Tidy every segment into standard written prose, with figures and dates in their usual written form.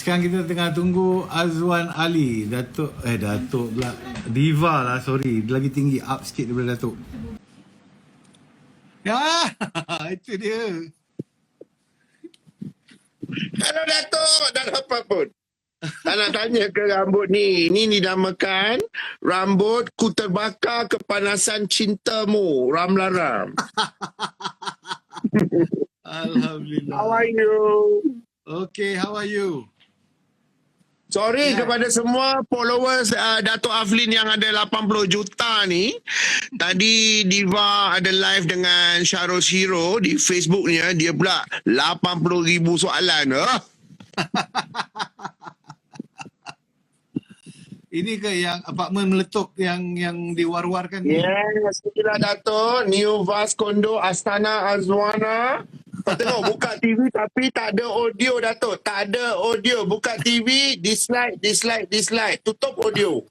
sekarang kita tengah tunggu Azwan Ali. Datuk pula. Diva lah, sorry. Dia lagi tinggi, up sikit daripada Datuk. Ya, itu dia. Hello Datuk, dah apa pun. Tak nak tanya ke rambut ni. Ini dinamakan rambut ku terbakar kepanasan cintamu, Ramlaram. Alhamdulillah. How are you? Okay, how are you? Sorry Ya. kepada semua followers Datuk Aflin yang ada 80 juta ni. Tadi Diva ada live dengan Syarul Shiro di Facebooknya. Dia pula 80,000 soalan. Ini ke yang apartmen meletup yang diwar-warkan ni? Yes, itulah Datuk. New Vast Condo Astana Azwana. Kau tengok buka TV tapi tak ada audio Datuk. Tak ada audio. Buka TV, dislike. Tutup audio.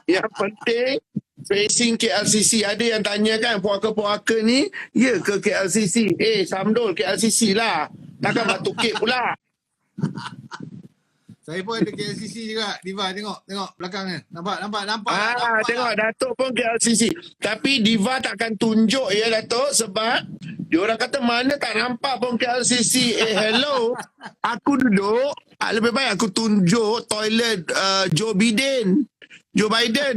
Yang penting facing KLCC. Ada yang tanya kan puaka-puaka ni, ya ke KLCC? Samdol KLCC lah. Takkan Batu Kek pula. Saya pun ada KLCC juga. Diva, tengok belakang ni. Nampak. Tengok Datuk pun KLCC. Tapi Diva takkan tunjuk ya Datuk sebab diorang kata mana tak nampak pun KLCC. Hello. Aku duduk, lebih baik aku tunjuk toilet Joe Biden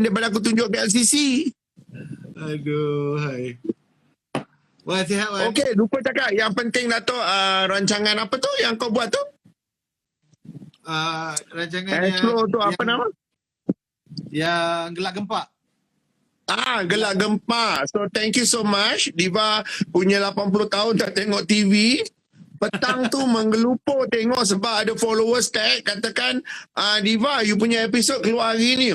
daripada aku tunjuk KLCC. Aduh, hai. Wah, sihat, Wan. Okey, lupa cakap. Yang penting Datuk, rancangan apa tu yang kau buat tu? Rancangan Astro tu apa nama? Yang gelak gempak. Gelak gempa. So thank you so much. Diva punya 80 tahun tak tengok TV. Petang tu menggelupur tengok sebab ada followers tag katakan, Diva you punya episod keluar hari ni.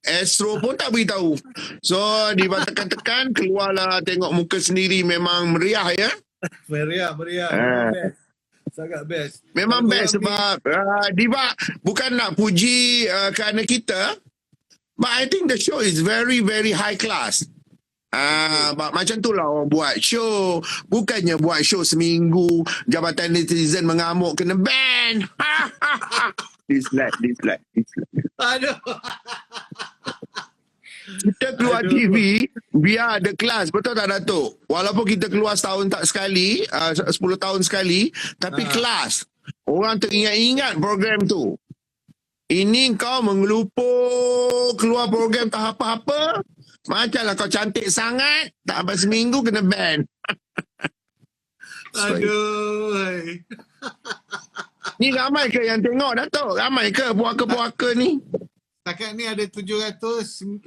Astro pun tak beritahu. So Diva tekan-tekan keluarlah tengok muka sendiri, memang meriah ya. Meriah. Best. Sangat best. Memang best sebab Diva bukan nak puji kerana kita, but I think the show is very very high class. Macam tu lah orang buat show. Bukannya buat show seminggu Jabatan Netizen mengamuk kena ban. Dislike. Aduh. Kita keluar TV biar ada kelas. Betul tak Datuk? Walaupun kita keluar setahun tak sekali, 10 tahun sekali, tapi kelas. Orang teringat-ingat program tu. Ini kau mengelupur keluar program tak apa-apa. Macamlah kau cantik sangat, tak sampai seminggu kena ban. Aduh. Hai. Ni ramai ke yang tengok Datuk? Ramai ke puaka-puaka ni? Setakat ni ada 709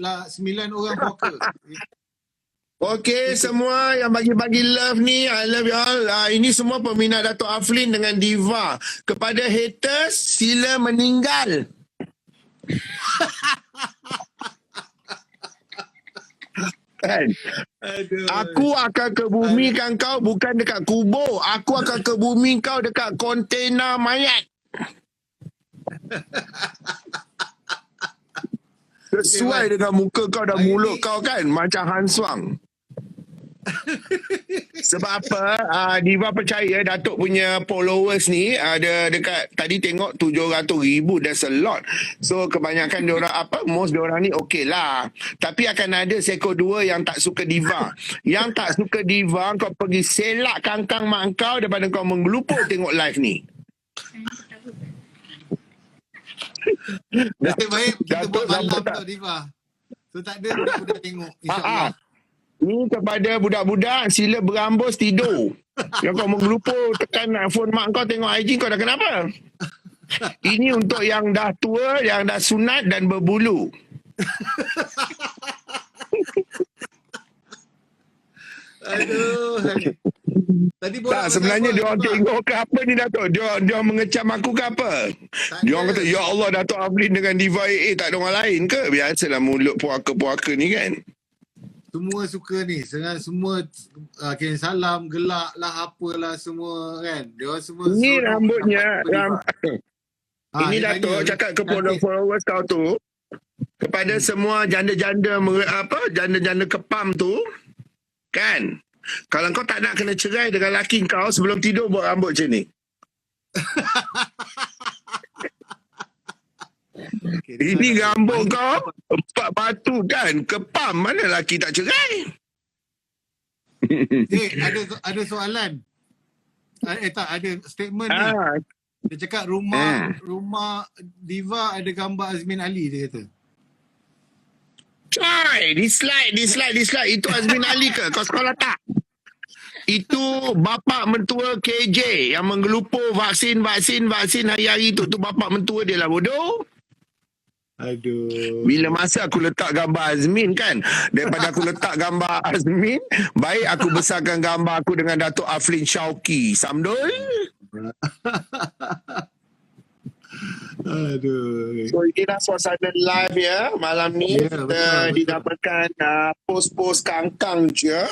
orang puaka. Okey, semua yang bagi-bagi love ni, I love you all. Ini semua peminat Datuk Aflin dengan Diva. Kepada haters, sila meninggal. Kan? Aduh. Aku akan kebumikan kau bukan dekat kubur. Aku akan kebumi kau dekat kontena mayat. Sesuai dengan muka kau dan mulut kau kan, macam Han Swang. Sebab apa? Diva percaya Datuk punya followers ni ada dekat, tadi tengok 700,000. That's a lot. So kebanyakan diorang most diorang ni okey lah. Tapi akan ada seekor dua yang tak suka Diva. Yang tak suka Diva, kau pergi selak kangkang mak kau daripada kau menggelupur tengok live ni. Nasib baik kita Datuk buat malam sampai tau Diva. So tak ada budak-budak tengok, insyaAllah. Ni kepada budak-budak, sila berambus tidur. Yang kau menggelupur tekan phone mak kau tengok IG, kau dah kenapa? Ini untuk yang dah tua, yang dah sunat dan berbulu. Aduh. Tadi Tak, sebenarnya dia orang tengok ke apa ni Datuk? Dia mengecam aku ke apa? Dia orang kata, ya Allah Datuk Aflin dengan Diva AA tak ada orang lain ke? Biasalah mulut puaka-puaka ni kan. Semua suka ni. Semua kirim salam, gelak lah, apalah semua kan. Dia orang semua. Ini rambutnya. Ini dia Datuk tanya, cakap kepada followers kau tu. Kepada semua janda-janda janda-janda kepam tu. Kan? Kalau kau tak nak kena cerai dengan laki kau, sebelum tidur buat rambut macam ni. Okay, Ini rambut kau 4 batu kan. Kepam mana lelaki tak cerai? Ada soalan. Tak, ada statement ni. Dia cakap rumah Diva ada gambar Azmin Ali, dia kata. Coy, dislike. Itu Azmin Ali ke? Kau sekolah tak? Itu bapa mentua KJ yang menggelupur vaksin hari-hari tu. Tu bapa mentua dia lah, bodoh. Aduh. Bila masa aku letak gambar Azmin kan, daripada aku letak gambar Azmin, baik aku besarkan gambar aku dengan Datuk Aflin Syauqi. Samdul. Aduh. So inilah suasana live ya malam ni. Ya, Kita betul. didapatkan post-post kangkang je.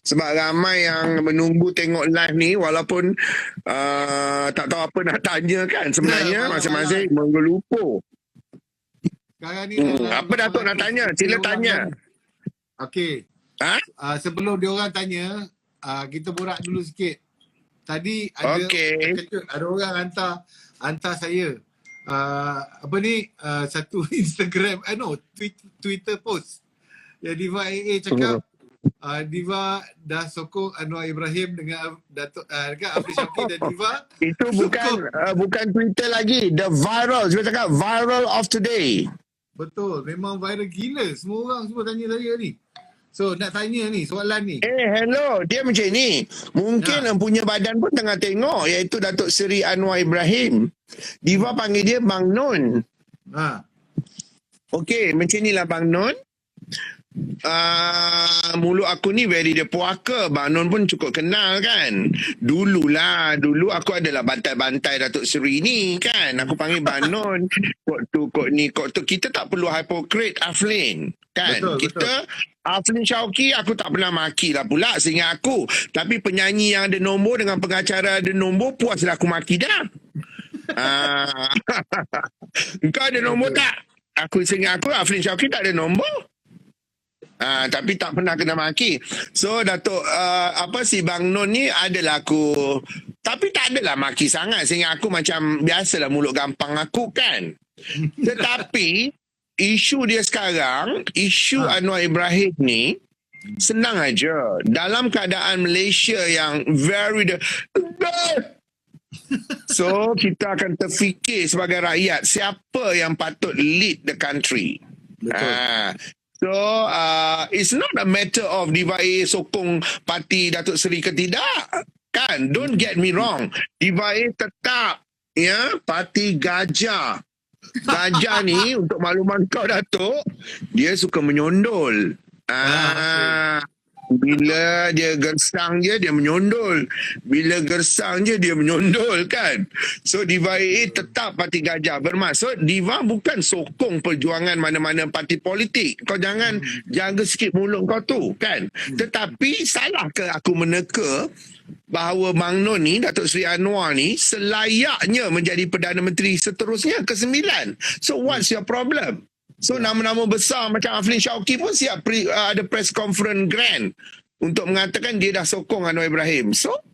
Sebab ramai yang menunggu tengok live ni walaupun tak tahu apa nak tanya kan. Sebenarnya masing-masing menggelupur. Sekarang ni Apa Datuk nak tanya? Sila tanya. Okey. Sebelum dia orang tanya, kita borak dulu sikit. Tadi ada ada orang hantar saya satu Instagram Twitter post. Ya, Diva AA cakap Diva dah sokong Anwar Ibrahim dengan Datuk Afri Syauqi dan Diva. Itu bukan Twitter lagi, the viral. Dia cakap viral of today. Betul, memang viral gila. Semua orang tanya saya ni. So nak tanya ni, soalan ni. Hello, dia macam ni. Mungkin yang punya badan pun tengah tengok, iaitu Datuk Seri Anwar Ibrahim. Diva panggil dia Bang Non. Okey, macam ni lah Bang Non. Mulut aku ni very dia puaka. Bang Non pun cukup kenal kan. Dulu aku adalah bantai-bantai Datuk Seri ni kan. Aku panggil Bang Non. Kok tu kita tak perlu hypocrite Aflin kan. Betul. Aflin Syauqi aku tak pernah maki lah pula sehingga aku. Tapi penyanyi yang ada nombor dengan pengacara ada nombor, puaslah aku maki dah. Kau ada nombor tak? Sehingga aku Aflin Syauqi tak ada nombor. Tapi tak pernah kena maki. So Datuk si Bang Non ni adalah aku, tapi tak adalah maki sangat sehingga aku macam biasalah mulut gampang aku kan. Tetapi isu dia sekarang, isu Anwar Ibrahim ni senang aja. Dalam keadaan Malaysia yang very so kita akan terfikir sebagai rakyat siapa yang patut lead the country. So, it's not a matter of Diva A sokong parti Datuk Seri ke tidak. Kan? Don't get me wrong. Diva A tetap parti Gajah. Gajah ni, untuk makluman kau Datuk, dia suka menyondol. Bila dia gersang je, dia menyondol. Bila gersang je, dia menyondol kan. So Diva AA tetap parti Gajah. Bermaksud Diva bukan sokong perjuangan mana-mana parti politik. Kau jangan jaga sikit mulut kau tu kan. Tetapi salah ke aku meneka bahawa Bang Non ni, Datuk Seri Anwar ni selayaknya menjadi Perdana Menteri seterusnya ke-9. So what's your problem? So nama-nama besar macam Aflin Syauqi pun siap ada press conference grand untuk mengatakan dia dah sokong Anwar Ibrahim. So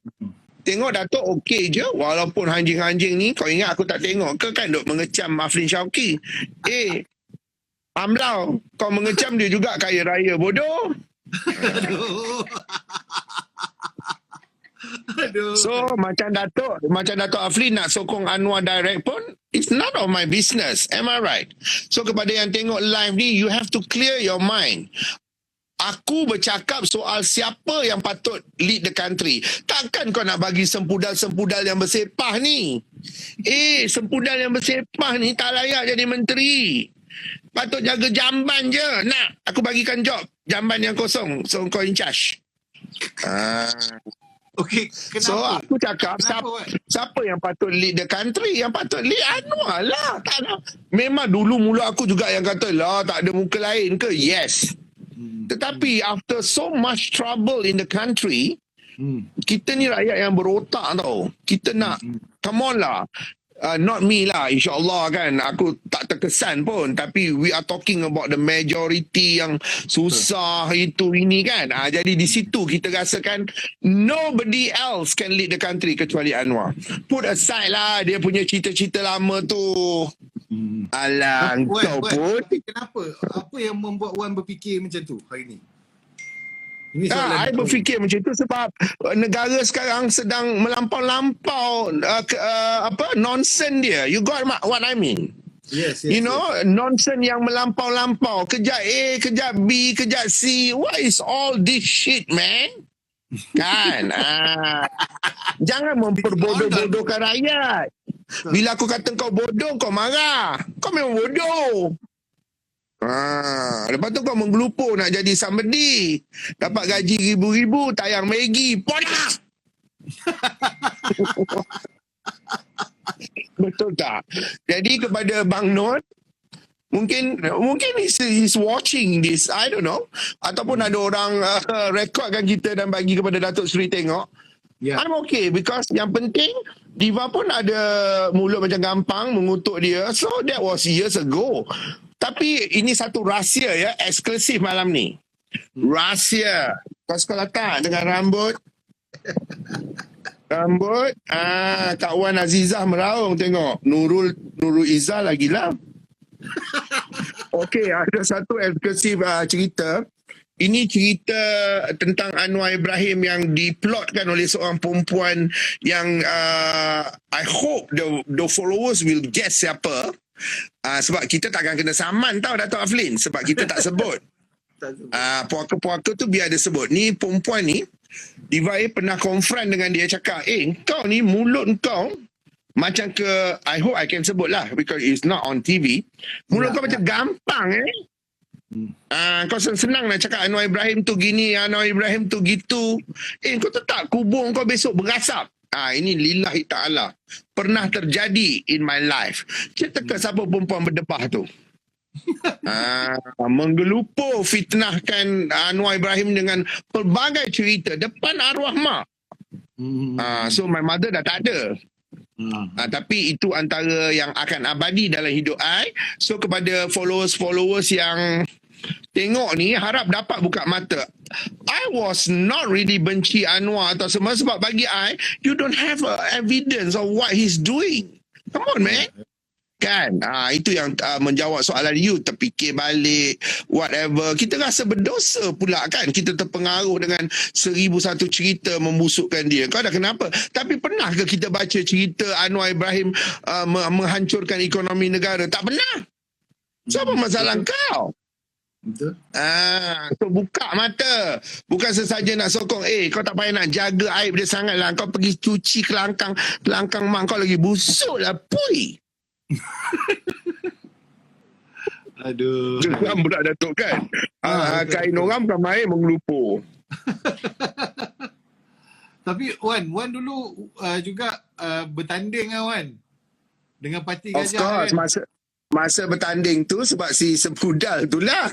tengok Datuk okey je walaupun anjing-anjing ni, kau ingat aku tak tengok ke kan duk mengecam Aflin Syauqi. Amlau, kau mengecam dia juga kaya raya bodoh. So macam Datuk Aflin nak sokong Anwar direct pun, it's none of my business. Am I right? So kepada yang tengok live ni, you have to clear your mind. Aku bercakap soal siapa yang patut lead the country. Takkan kau nak bagi sempudal-sempudal yang bersepah ni. Sempudal yang bersepah ni tak layak jadi menteri. Patut jaga jamban je. Nak, aku bagikan job. Jamban yang kosong. So kau in charge. Okey, kenapa? So aku cakap siapa yang patut lead the country? Yang patut lead Anwar lah. Tak nak. Memang dulu mula aku juga yang kata lah tak ada muka lain ke? Yes. Tetapi after so much trouble in the country, kita ni rakyat yang berotak tau. Kita nak, come on lah. Not me lah, insyaAllah kan. Aku tak terkesan pun. Tapi we are talking about the majority yang susah itu ini kan. Jadi di situ kita rasakan nobody else can lead the country kecuali Anwar. Put aside lah dia punya cita-cita lama tu. Alah, Wan, kau pun. tapi kenapa? Apa yang membuat Wan berfikir macam tu hari ni? Ini soalan I pertama. berfikir macam itu sebab negara sekarang sedang melampau-lampau nonsen dia. You got what I mean? Yes. You know, nonsen yang melampau-lampau. Kejap A, kejap B, kejap C. What is all this shit, man? Kan? Jangan memperbodoh-bodohkan rakyat. Bila aku kata kau bodoh, kau marah. Kau memang bodoh. Lepas tu kau menggelupur nak jadi somebody. Dapat gaji ribu-ribu, tayang Maggi. Polah! Betul tak? Jadi kepada Bang Not, mungkin he's watching this, I don't know. Ataupun ada orang rekodkan kita dan bagi kepada Datuk Seri tengok. Yeah. I'm okay because yang penting Diva pun ada mulut macam gampang mengutuk dia. So that was years ago. Tapi ini satu rahsia ya, eksklusif malam ni. Rahsia. Kau suka letak dengan rambut. Kak Wan Azizah meraung tengok. Nurul Izzah lagi lah. Okey, ada satu eksklusif cerita. Ini cerita tentang Anwar Ibrahim yang diplotkan oleh seorang perempuan yang I hope the followers will guess siapa. Sebab kita takkan kena saman tau Dato' Aflin. Sebab kita tak sebut. Puaka-puaka tu biar dia sebut. Ni perempuan ni, Diva A pernah confront dengan dia, cakap, kau ni mulut kau macam ke, I hope I can sebut lah because it's not on TV. Mulut kau macam gampang kau senang nak cakap Anwar Ibrahim tu gini, Anwar Ibrahim tu gitu. Kau tetap kubur kau besok berasap. Ini lillahi ta'ala. Pernah terjadi in my life. Cerita ke siapa perempuan berdebah tu? Menggelupur, fitnahkan Anwar Ibrahim dengan pelbagai cerita depan arwah mak. So my mother dah tak ada. Tapi itu antara yang akan abadi dalam hidup I. So kepada followers yang tengok ni, harap dapat buka mata. I was not really benci Anwar atau semua sebab bagi I, you don't have evidence of what he's doing. Come on, man. Kan? Itu yang menjawab soalan you, terfikir balik, whatever. Kita rasa berdosa pula kan. Kita terpengaruh dengan 1001 cerita membusukkan dia. Kau dah kenapa? Tapi pernah ke kita baca cerita Anwar Ibrahim menghancurkan ekonomi negara? Tak pernah. So apa masalah kau? Betul. So buka mata. Bukan sesaja nak sokong, kau tak payah nak jaga aib dia sangat lah. Kau pergi cuci kelangkang mak kau lagi busuk lah. Pui. Aduh. Geram pula Datuk kan. Kain orang bukan main mengelupur. Tapi Wan dulu juga bertanding kan Wan? Dengan parti Of Gajah course, kan? masa bertanding tu sebab si Sepudal tu lah.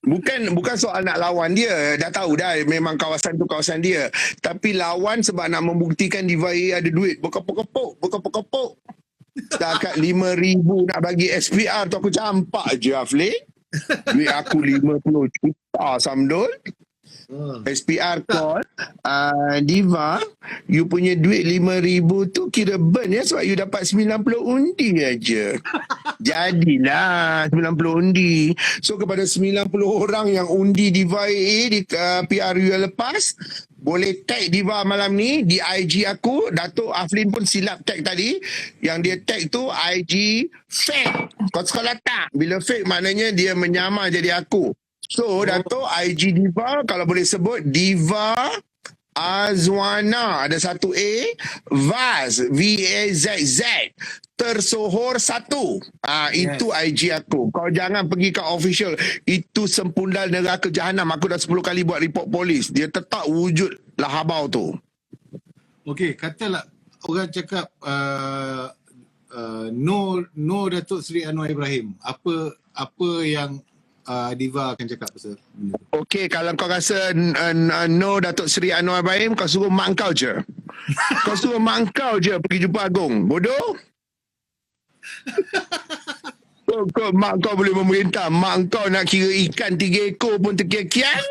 Bukan soal nak lawan dia. Dah tahu dah memang kawasan tu kawasan dia. Tapi lawan sebab nak membuktikan Diva A ada duit. Berkepuk-kepuk. Setakat 5,000 nak bagi SPR tu aku campak je Aflin. Duit aku 50 juta Samdul. SPR call, Diva, you punya duit 5,000 tu kira burn ya sebab you dapat 90 undi aja. Jadilah 90 undi. So kepada 90 orang yang undi Diva A di PRU yang lepas, boleh tag Diva malam ni di IG aku. Datuk Aflin pun silap tag tadi. Yang dia tag tu IG fake. Kau sekolah tak? Bila fake maknanya dia menyamar jadi aku. So Datuk IG Diva kalau boleh sebut Diva Azwana, ada satu A, Vaz, VAZZ, tersohor 1. Itu IG aku. Kau jangan pergi ke official. Itu sempundal neraka jahanam. Aku dah 10 kali buat report polis. Dia tetap wujud lahabau tu. Okey, katalah orang cakap no Datuk Seri Anwar Ibrahim. Apa yang Diva akan cakap pasal benda tu? Okey, kalau kau rasa no Datuk Seri Anwar Ibrahim, kau suruh mak kau je. Kau suruh mak kau je pergi jumpa Agong. Bodoh? Kau mak kau boleh memerintah. Mak kau nak kira ikan 3 ekor pun terkian-kian.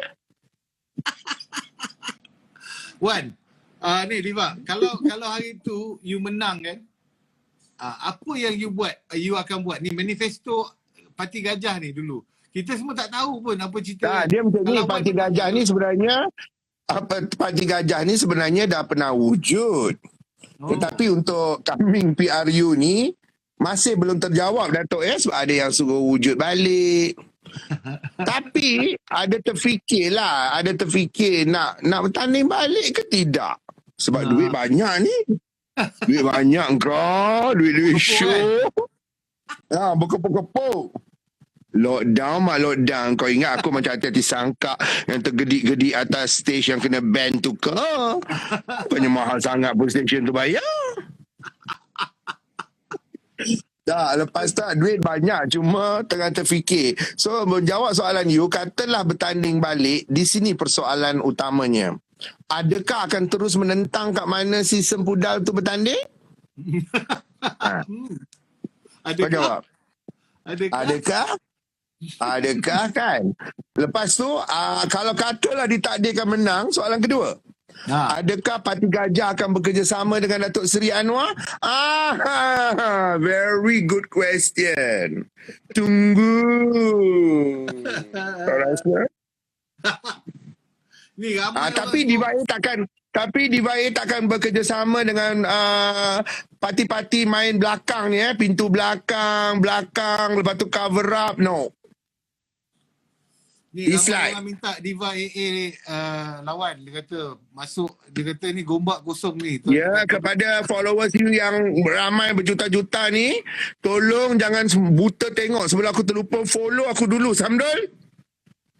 Wan, ni Diva, kalau hari tu you menang kan, apa yang you akan buat ni manifesto Parti Gajah ni dulu. Kita semua tak tahu pun apa cerita. Dia macam ni, Lawan Parti tu Gajah tak ni tahu. sebenarnya Parti Gajah ni sebenarnya dah pernah wujud. Tetapi untuk coming PRU ni masih belum terjawab Dato' sebab ada yang suruh wujud balik. Tapi ada terfikir nak bertanding balik ke tidak. Sebab duit banyak ni. Duit banyak kau, duit show. Berkepuk-kepuk. Lockdown. Kau ingat aku macam hati-hati sangka yang tergedik-gedik atas stage yang kena ban tu ke? Bukannya mahal sangat pun station tu bayar. Tak, lepas tu duit banyak, cuma tengah terfikir. So menjawab soalan you, katalah bertanding balik, di sini persoalan utamanya. Adakah akan terus menentang kat mana si Sempudal tu bertanding? Kau jawab. Adakah kan? Lepas tu kalau katalah ditakdirkan menang, soalan kedua. Adakah Parti Gajah akan bekerjasama dengan Datuk Seri Anwar? Very good question. Tunggu. Kau rasa? Ni ramai Tapi Diva A takkan bekerjasama dengan parti-parti main belakang ni, pintu belakang, lepas tu cover up. No. Ni Dislike. ramai orang minta Diva AA lawan. Dia kata masuk, dia kata ni gombak kosong ni. Kepada followers you yang ramai berjuta-juta ni, tolong jangan buta tengok. Sebelum aku terlupa, follow aku dulu, Samdul.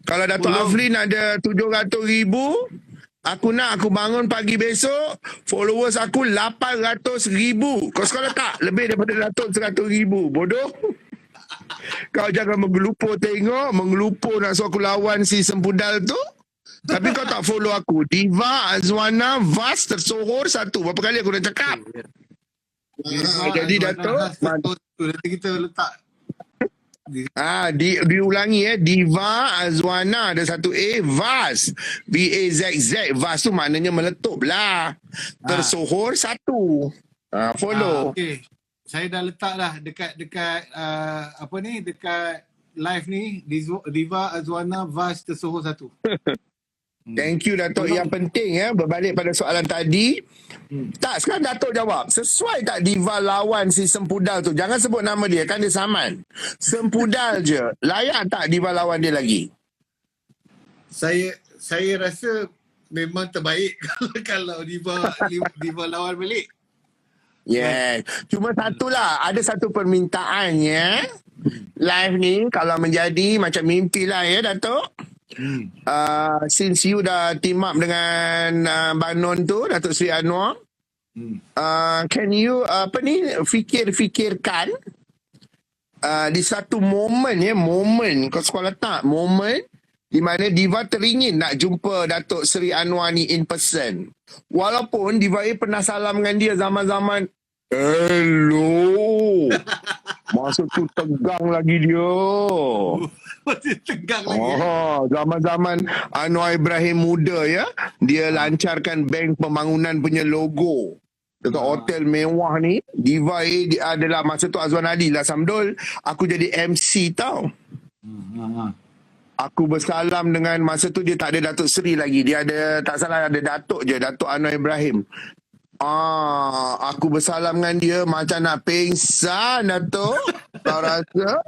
Kalau Dato' Aflin ada 700,000, aku bangun pagi besok, followers aku 800,000. Kau sekolah tak? Lebih daripada Dato' 100,000. Bodoh. Kau jangan mengelupur tengok, mengelupur nak suruh aku lawan si Sempudal tu. Tapi kau tak follow aku. Diva, Azwana, Vas, tersohor satu. Berapa kali aku dah cakap? Jadi Dato', nanti kita letak. Diulangi Diva, Azwana ada satu A, Vas, VAZZ. Vas tu maknanya meletup lah. Tersohor satu. Follow. Okay. Saya dah letak dah dekat dekat live ni, Diva, Azwana, Vas, tersohor satu. Thank you Dato'. Yang penting berbalik pada soalan tadi. Tak, sekarang Dato' jawab. Sesuai tak Diva lawan si Sempudal tu? Jangan sebut nama dia, kan dia saman. Sempudal je. Layak tak Diva lawan dia lagi? Saya rasa memang terbaik kalau Diva lawan balik. Yes. Cuma satulah, ada satu permintaan live ni kalau menjadi macam mimpi lah Dato'. Since you dah team up dengan Banon tu, Datuk Seri Anwar, can you fikirkan di satu momen kau sekolah tak, momen di mana Diva teringin nak jumpa Datuk Seri Anwar ni in person. Walaupun Diva A pernah salam dengan dia zaman-zaman hello. Masa tu tegang lagi dia. Masih tegang lagi. Zaman-zaman Anwar Ibrahim muda dia lancarkan bank pembangunan punya logo dekat hotel mewah ni. Diva A adalah masa tu Azwan Ali lah Samdul. Aku jadi MC tau. Aku bersalam dengan, masa tu dia tak ada Datuk Seri lagi. Dia ada, tak salah ada Datuk je, Datuk Anwar Ibrahim. Aku bersalam dengan dia macam nak pingsan Datuk. Kau rasa?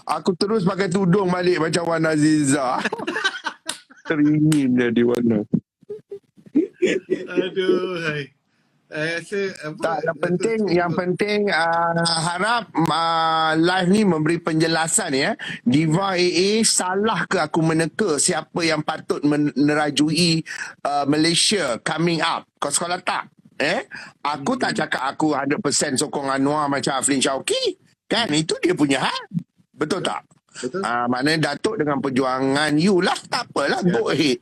Aku terus pakai tudung balik macam Wan Aziza. Teringin dia di Wana. Aduh, hai. Yang penting harap live ni memberi penjelasan Diva AA salah ke aku meneka siapa yang patut menerajui Malaysia coming up. Kau sekolah tak? Aku tak cakap aku 100% sokong Anwar macam Aflin Syauqi. Kan itu dia punya hak. Betul tak? Betul. Maknanya Datuk dengan perjuangan you lah, tak apalah, go ahead.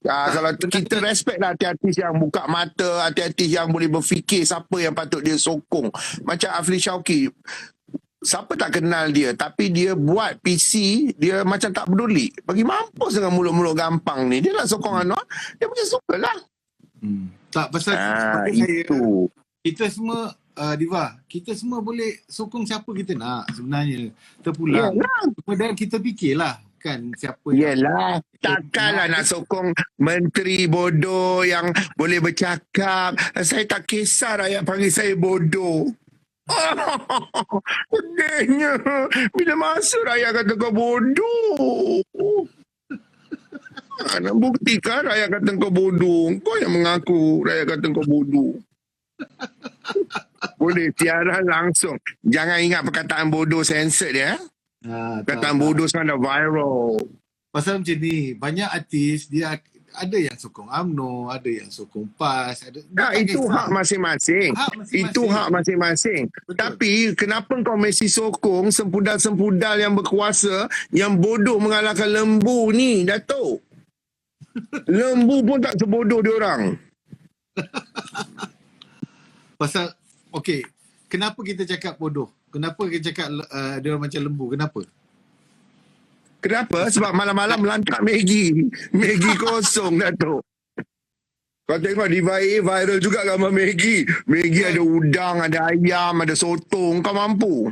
Kalau kita respect lah artis yang buka mata, artis yang boleh berfikir siapa yang patut dia sokong. Macam Aflin Syauqi, siapa tak kenal dia, tapi dia buat PC, dia macam tak peduli. Bagi mampus dengan mulut-mulut gampang ni. Dia nak sokong Anwar, dia punya suka lah. Tak, pasal itu. kita semua Diva, kita semua boleh sokong siapa kita nak sebenarnya. Terpulang. Yelah. Kemudian kita fikirlah kan siapa yang Yelah, takkanlah nak sokong menteri bodoh yang boleh bercakap. Saya tak kisah rakyat panggil saya bodoh. Pedihnya. Bila masa rakyat kata kau bodoh? Nak buktikan rakyat kata kau bodoh. Kau yang mengaku rakyat kata kau bodoh. Boleh siaran langsung. Jangan ingat perkataan bodoh censored ya. Perkataan bodoh sekarang dah viral. Pasal macam ni, banyak artis dia ada yang sokong UMNO, ada yang sokong PAS, ada Itu hak masing-masing. Itu hak masing-masing. Tapi kenapa kau mesti sokong sempudal-sempudal yang berkuasa yang bodoh mengalahkan lembu ni, Datuk? Lembu pun tak sebodoh diorang. Pasal okey, kenapa kita cakap bodoh? Kenapa kita cakap dia orang macam lembu? Kenapa? Kenapa? Sebab malam-malam melantak Maggi. Maggi kosong, Datuk. Kau tengok Diva A viral juga gambar Maggi. Maggi ada udang, ada ayam, ada sotong. Kau mampu?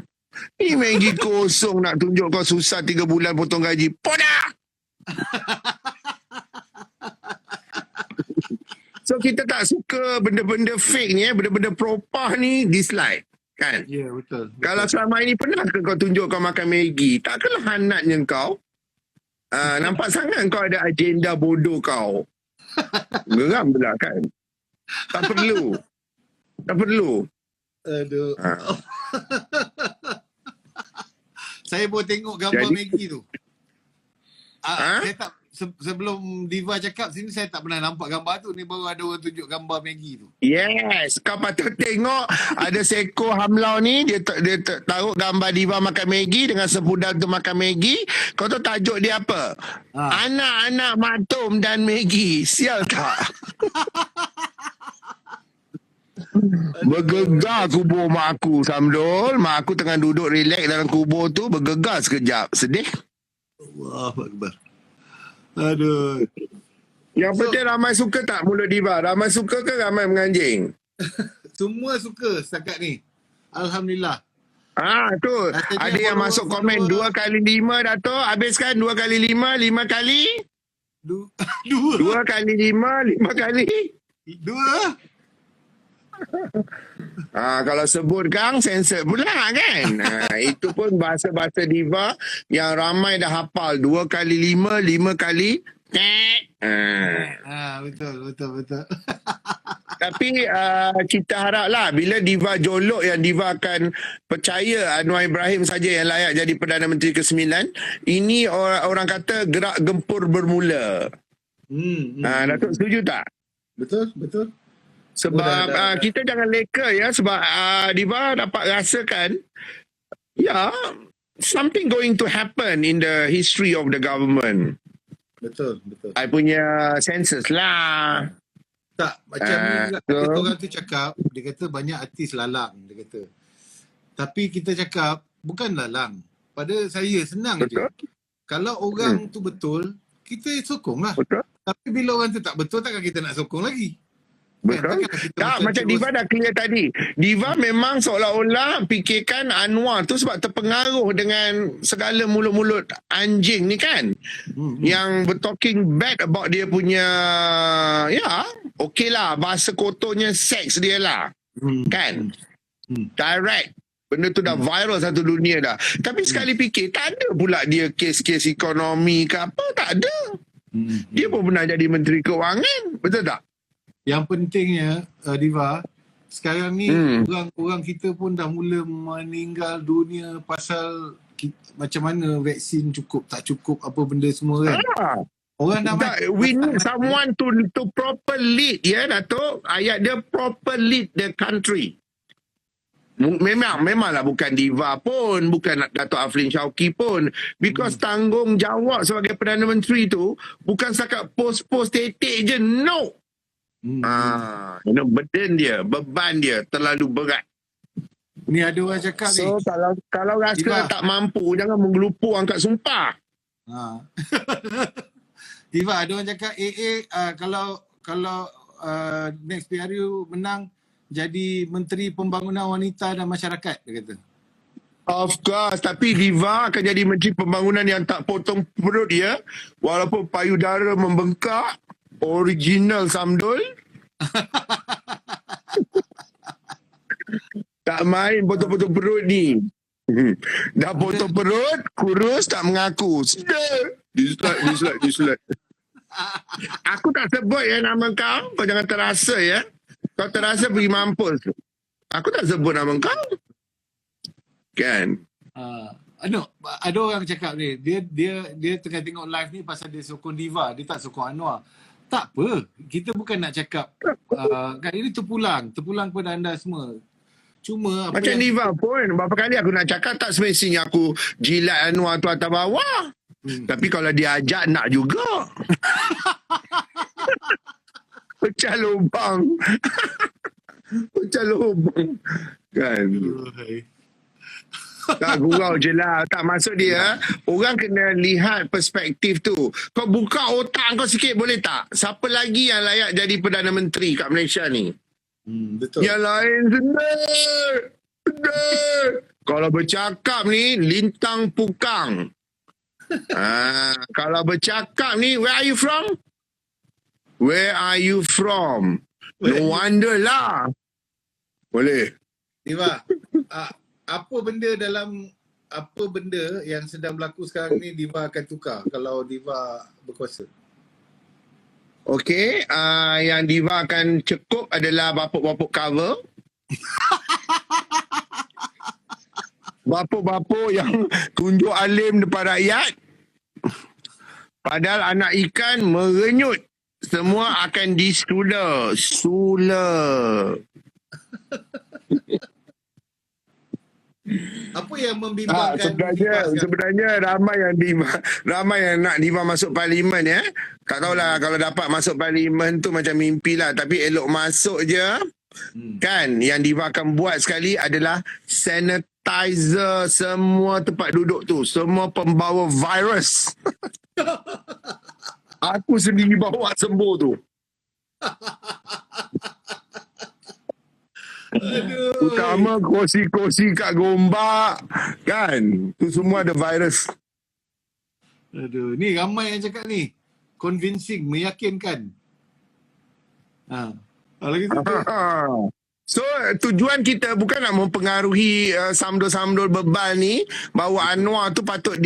Ni Maggi kosong nak tunjuk kau susah 3 bulan potong gaji. Podak! So kita tak suka benda-benda fake ni, benda-benda propah ni dislike. Kan? Ya, betul. Kalau selama ini pernah ke kau tunjuk kau makan Maggi? Takkanlah hanatnya kau. Nampak sangat kau ada agenda bodoh kau. Geram pula kan. Tak perlu. Tak perlu. Aduh. Saya baru tengok gambar Maggi tu. Saya tak sebelum Diva cakap sini saya tak pernah nampak gambar tu. Ni baru ada orang tunjuk gambar Maggi tu. Yes, kau patut tengok ada seekor hamlau ni dia taruh gambar Diva makan Maggi dengan sepudal tu makan Maggi. Kau tahu tajuk dia apa? Anak-anak Matum dan Maggi. Sial tak? Bergegar kubur mak aku, Samdol. Mak aku tengah duduk relax dalam kubur tu, bergegar sekejap. Sedih. Allahu Akbar. Aduh. Yang penting ramai suka tak mulut Diva? Ramai suka ke ramai menganjing? Semua suka setakat ni. Alhamdulillah. Tu. Ada yang masuk komen 2 kali 5 Dato'. Habiskan 2 kali 5, 5 kali? 2 kali 5, 5 kali? 2. Kalau sebut Kang, sensor pula kan? Itu pun bahasa-bahasa Diva yang ramai dah hafal. 2 kali 5, 5 kali Betul. Tapi kita haraplah bila Diva jolok yang Diva akan percaya Anwar Ibrahim saja yang layak jadi Perdana Menteri ke-9. Ini orang kata gerak gempur bermula. Datuk setuju tak? Betul. Sebab kita jangan leka ya. Sebab Diva dapat rasakan something going to happen in the history of the government. Betul. I punya senses lah. Tak, macam ni juga orang tu cakap, dia kata banyak artis lalang, dia kata. Tapi kita cakap, bukan lalang. Pada saya senang je. Kalau orang tu betul, kita sokong lah. Betul. Tapi bila orang tu tak betul, takkan kita nak sokong lagi. Betul. Tak, macam Diva dah clear tadi. Diva memang seolah-olah fikirkan Anwar tu sebab terpengaruh dengan segala mulut-mulut anjing ni kan. Yang talking bad about dia punya, okey lah, bahasa kotornya seks dia lah. Kan? Direct. Benda tu dah viral satu dunia dah. Tapi sekali fikir, tak ada pula dia kes-kes ekonomi ke apa, tak ada. Dia pun pernah jadi Menteri Kewangan. Betul tak? Yang pentingnya Diva, sekarang ni orang kita pun dah mula meninggal dunia pasal macam mana vaksin cukup tak cukup apa benda semua kan. Orang dah we need someone to proper lead Datuk. Ayat dia proper lead the country. Memanglah bukan Diva pun, bukan Datuk Aflin Shauki pun, because tanggungjawab sebagai Perdana Menteri tu bukan setakat post-post tetek je, no. Beban dia terlalu berat. Ni ada orang cakap ni. So kalau rasa Diva tak mampu, jangan menggelupur angkat sumpah. Diva, ada orang cakap AA kalau next PRU menang jadi Menteri Pembangunan Wanita dan Masyarakat, dia kata. Of course, tapi Diva akan jadi Menteri Pembangunan yang tak potong perut dia, walaupun payudara membengkak, original Samdul. Tak main potong-potong perut ni. Dah potong perut, kurus, tak mengaku. Dislike. Aku tak sebut ya nama kau jangan terasa ya. Kau terasa pergi mampus. Aku tak sebut nama kau. Kan? Ada orang cakap ni, dia tengah tengok live ni pasal dia sokong Diva, dia tak sokong Anwar. Tak apa, kita bukan nak cakap kan, ini terpulang kepada anda semua. Cuma apa macam Diva pun, berapa kali aku nak cakap tak semestinya aku jilat Anwar tu atas bawah. Tapi kalau dia ajak nak juga. Pecah lubang. Pecah lubang. Kan? Tak gurau je lah. Tak maksud dia, orang kena lihat perspektif tu. Kau buka otak kau sikit boleh tak? Siapa lagi yang layak jadi Perdana Menteri kat Malaysia ni? Betul. Yang lain senang. Kalau bercakap ni, lintang pukang. Kalau bercakap ni, where are you from? Where are you from? No wonder lah. Boleh. Diva, apa benda yang sedang berlaku sekarang ni Diva akan tukar kalau Diva berkuasa? Okey, yang Diva akan cekup adalah bapuk-bapuk cover. Bapuk-bapuk yang tunjuk alim depan rakyat. Padahal anak ikan merenyut. Semua akan disula. Apa yang membimbangkan sebenarnya ramai yang nak Diva masuk parlimen ya. Tak tahulah kalau dapat masuk parlimen tu macam mimpi lah, tapi elok masuk je. Kan yang Diva akan buat sekali adalah sanitizer semua tempat duduk tu, semua pembawa virus. Aku sendiri bawa sembuh tu. Aduh. Utama kursi-kursi kat Gombak. Kan? Tu semua ada virus. Aduh, ni ramai yang cakap ni. Convincing, meyakinkan. Lagi tu. So tujuan kita bukan nak mempengaruhi samdul-samdul bebal ni bahawa Anwar tu patut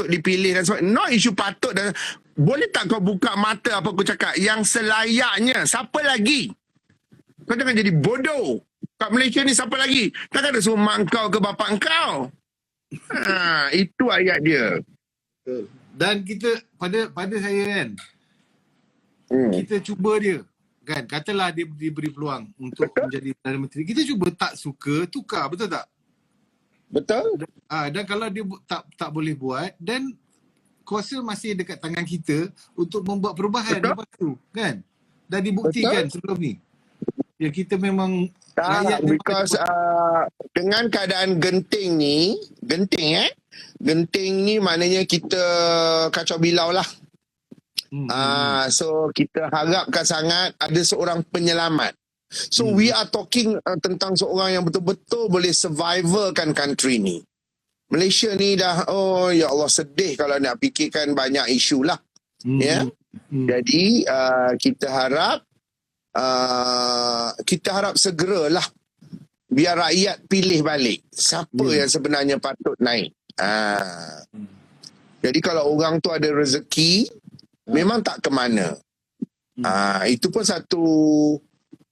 dipilih dan sebagainya. Not isu patut dan boleh tak kau buka mata apa aku cakap yang selayaknya. Siapa lagi? Kau jangan jadi bodoh. Kat Malaysia ni siapa lagi? Takkan ada suruh mak kau ke bapak kau. Itu ayat dia. Dan kita pada saya kan, kita cuba dia. Kan, katalah dia diberi peluang untuk menjadi Perdana Menteri. Kita cuba tak suka, tukar. Betul tak? Betul. Dan kalau dia tak boleh buat, dan kuasa masih dekat tangan kita untuk membuat perubahan lepas tu. Kan? Dah dibuktikan sebelum ni. Ya, kita memang tak, because dengan keadaan genting ni maknanya kita kacau bilau lah. So kita harapkan sangat ada seorang penyelamat. So we are talking tentang seorang yang betul-betul boleh survivalkan country ni. Malaysia ni dah, oh ya Allah, sedih kalau nak fikirkan banyak isu lah. Jadi kita harap segeralah biar rakyat pilih balik siapa yang sebenarnya patut naik. Jadi kalau orang tu ada rezeki, memang tak ke mana. Itu pun satu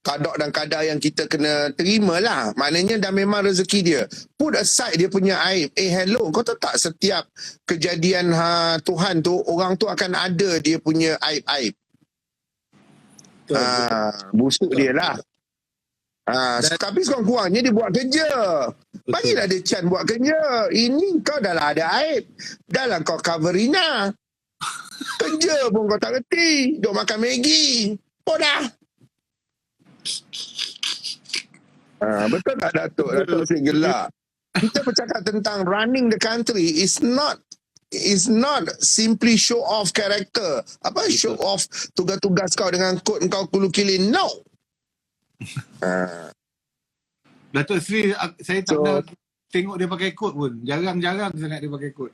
kadar dan kadar yang kita kena terima lah. Maknanya dah memang rezeki dia. Put aside dia punya aib. Hello, kau tahu tak setiap kejadian Tuhan tu, orang tu akan ada dia punya aib-aib. Busuk dia lah. Tapi sekurang-kurangnya dia buat kerja. Bagilah dia chance buat kerja. Ini kau dah lah ada aib. Dah lah kau coverina. Kerja pun kau tak reti. Duk makan Maggi. Oh dah. Betul tak Datuk? Datuk si gelak. Kita bercakap tentang running the country is not simply show off character. Apa show off tugas-tugas kau dengan kod kau kulu kilin. No. Ah. Datuk Seri, saya tak So- pernah tengok dia pakai kot pun. Jarang-jarang sangat dia pakai kot.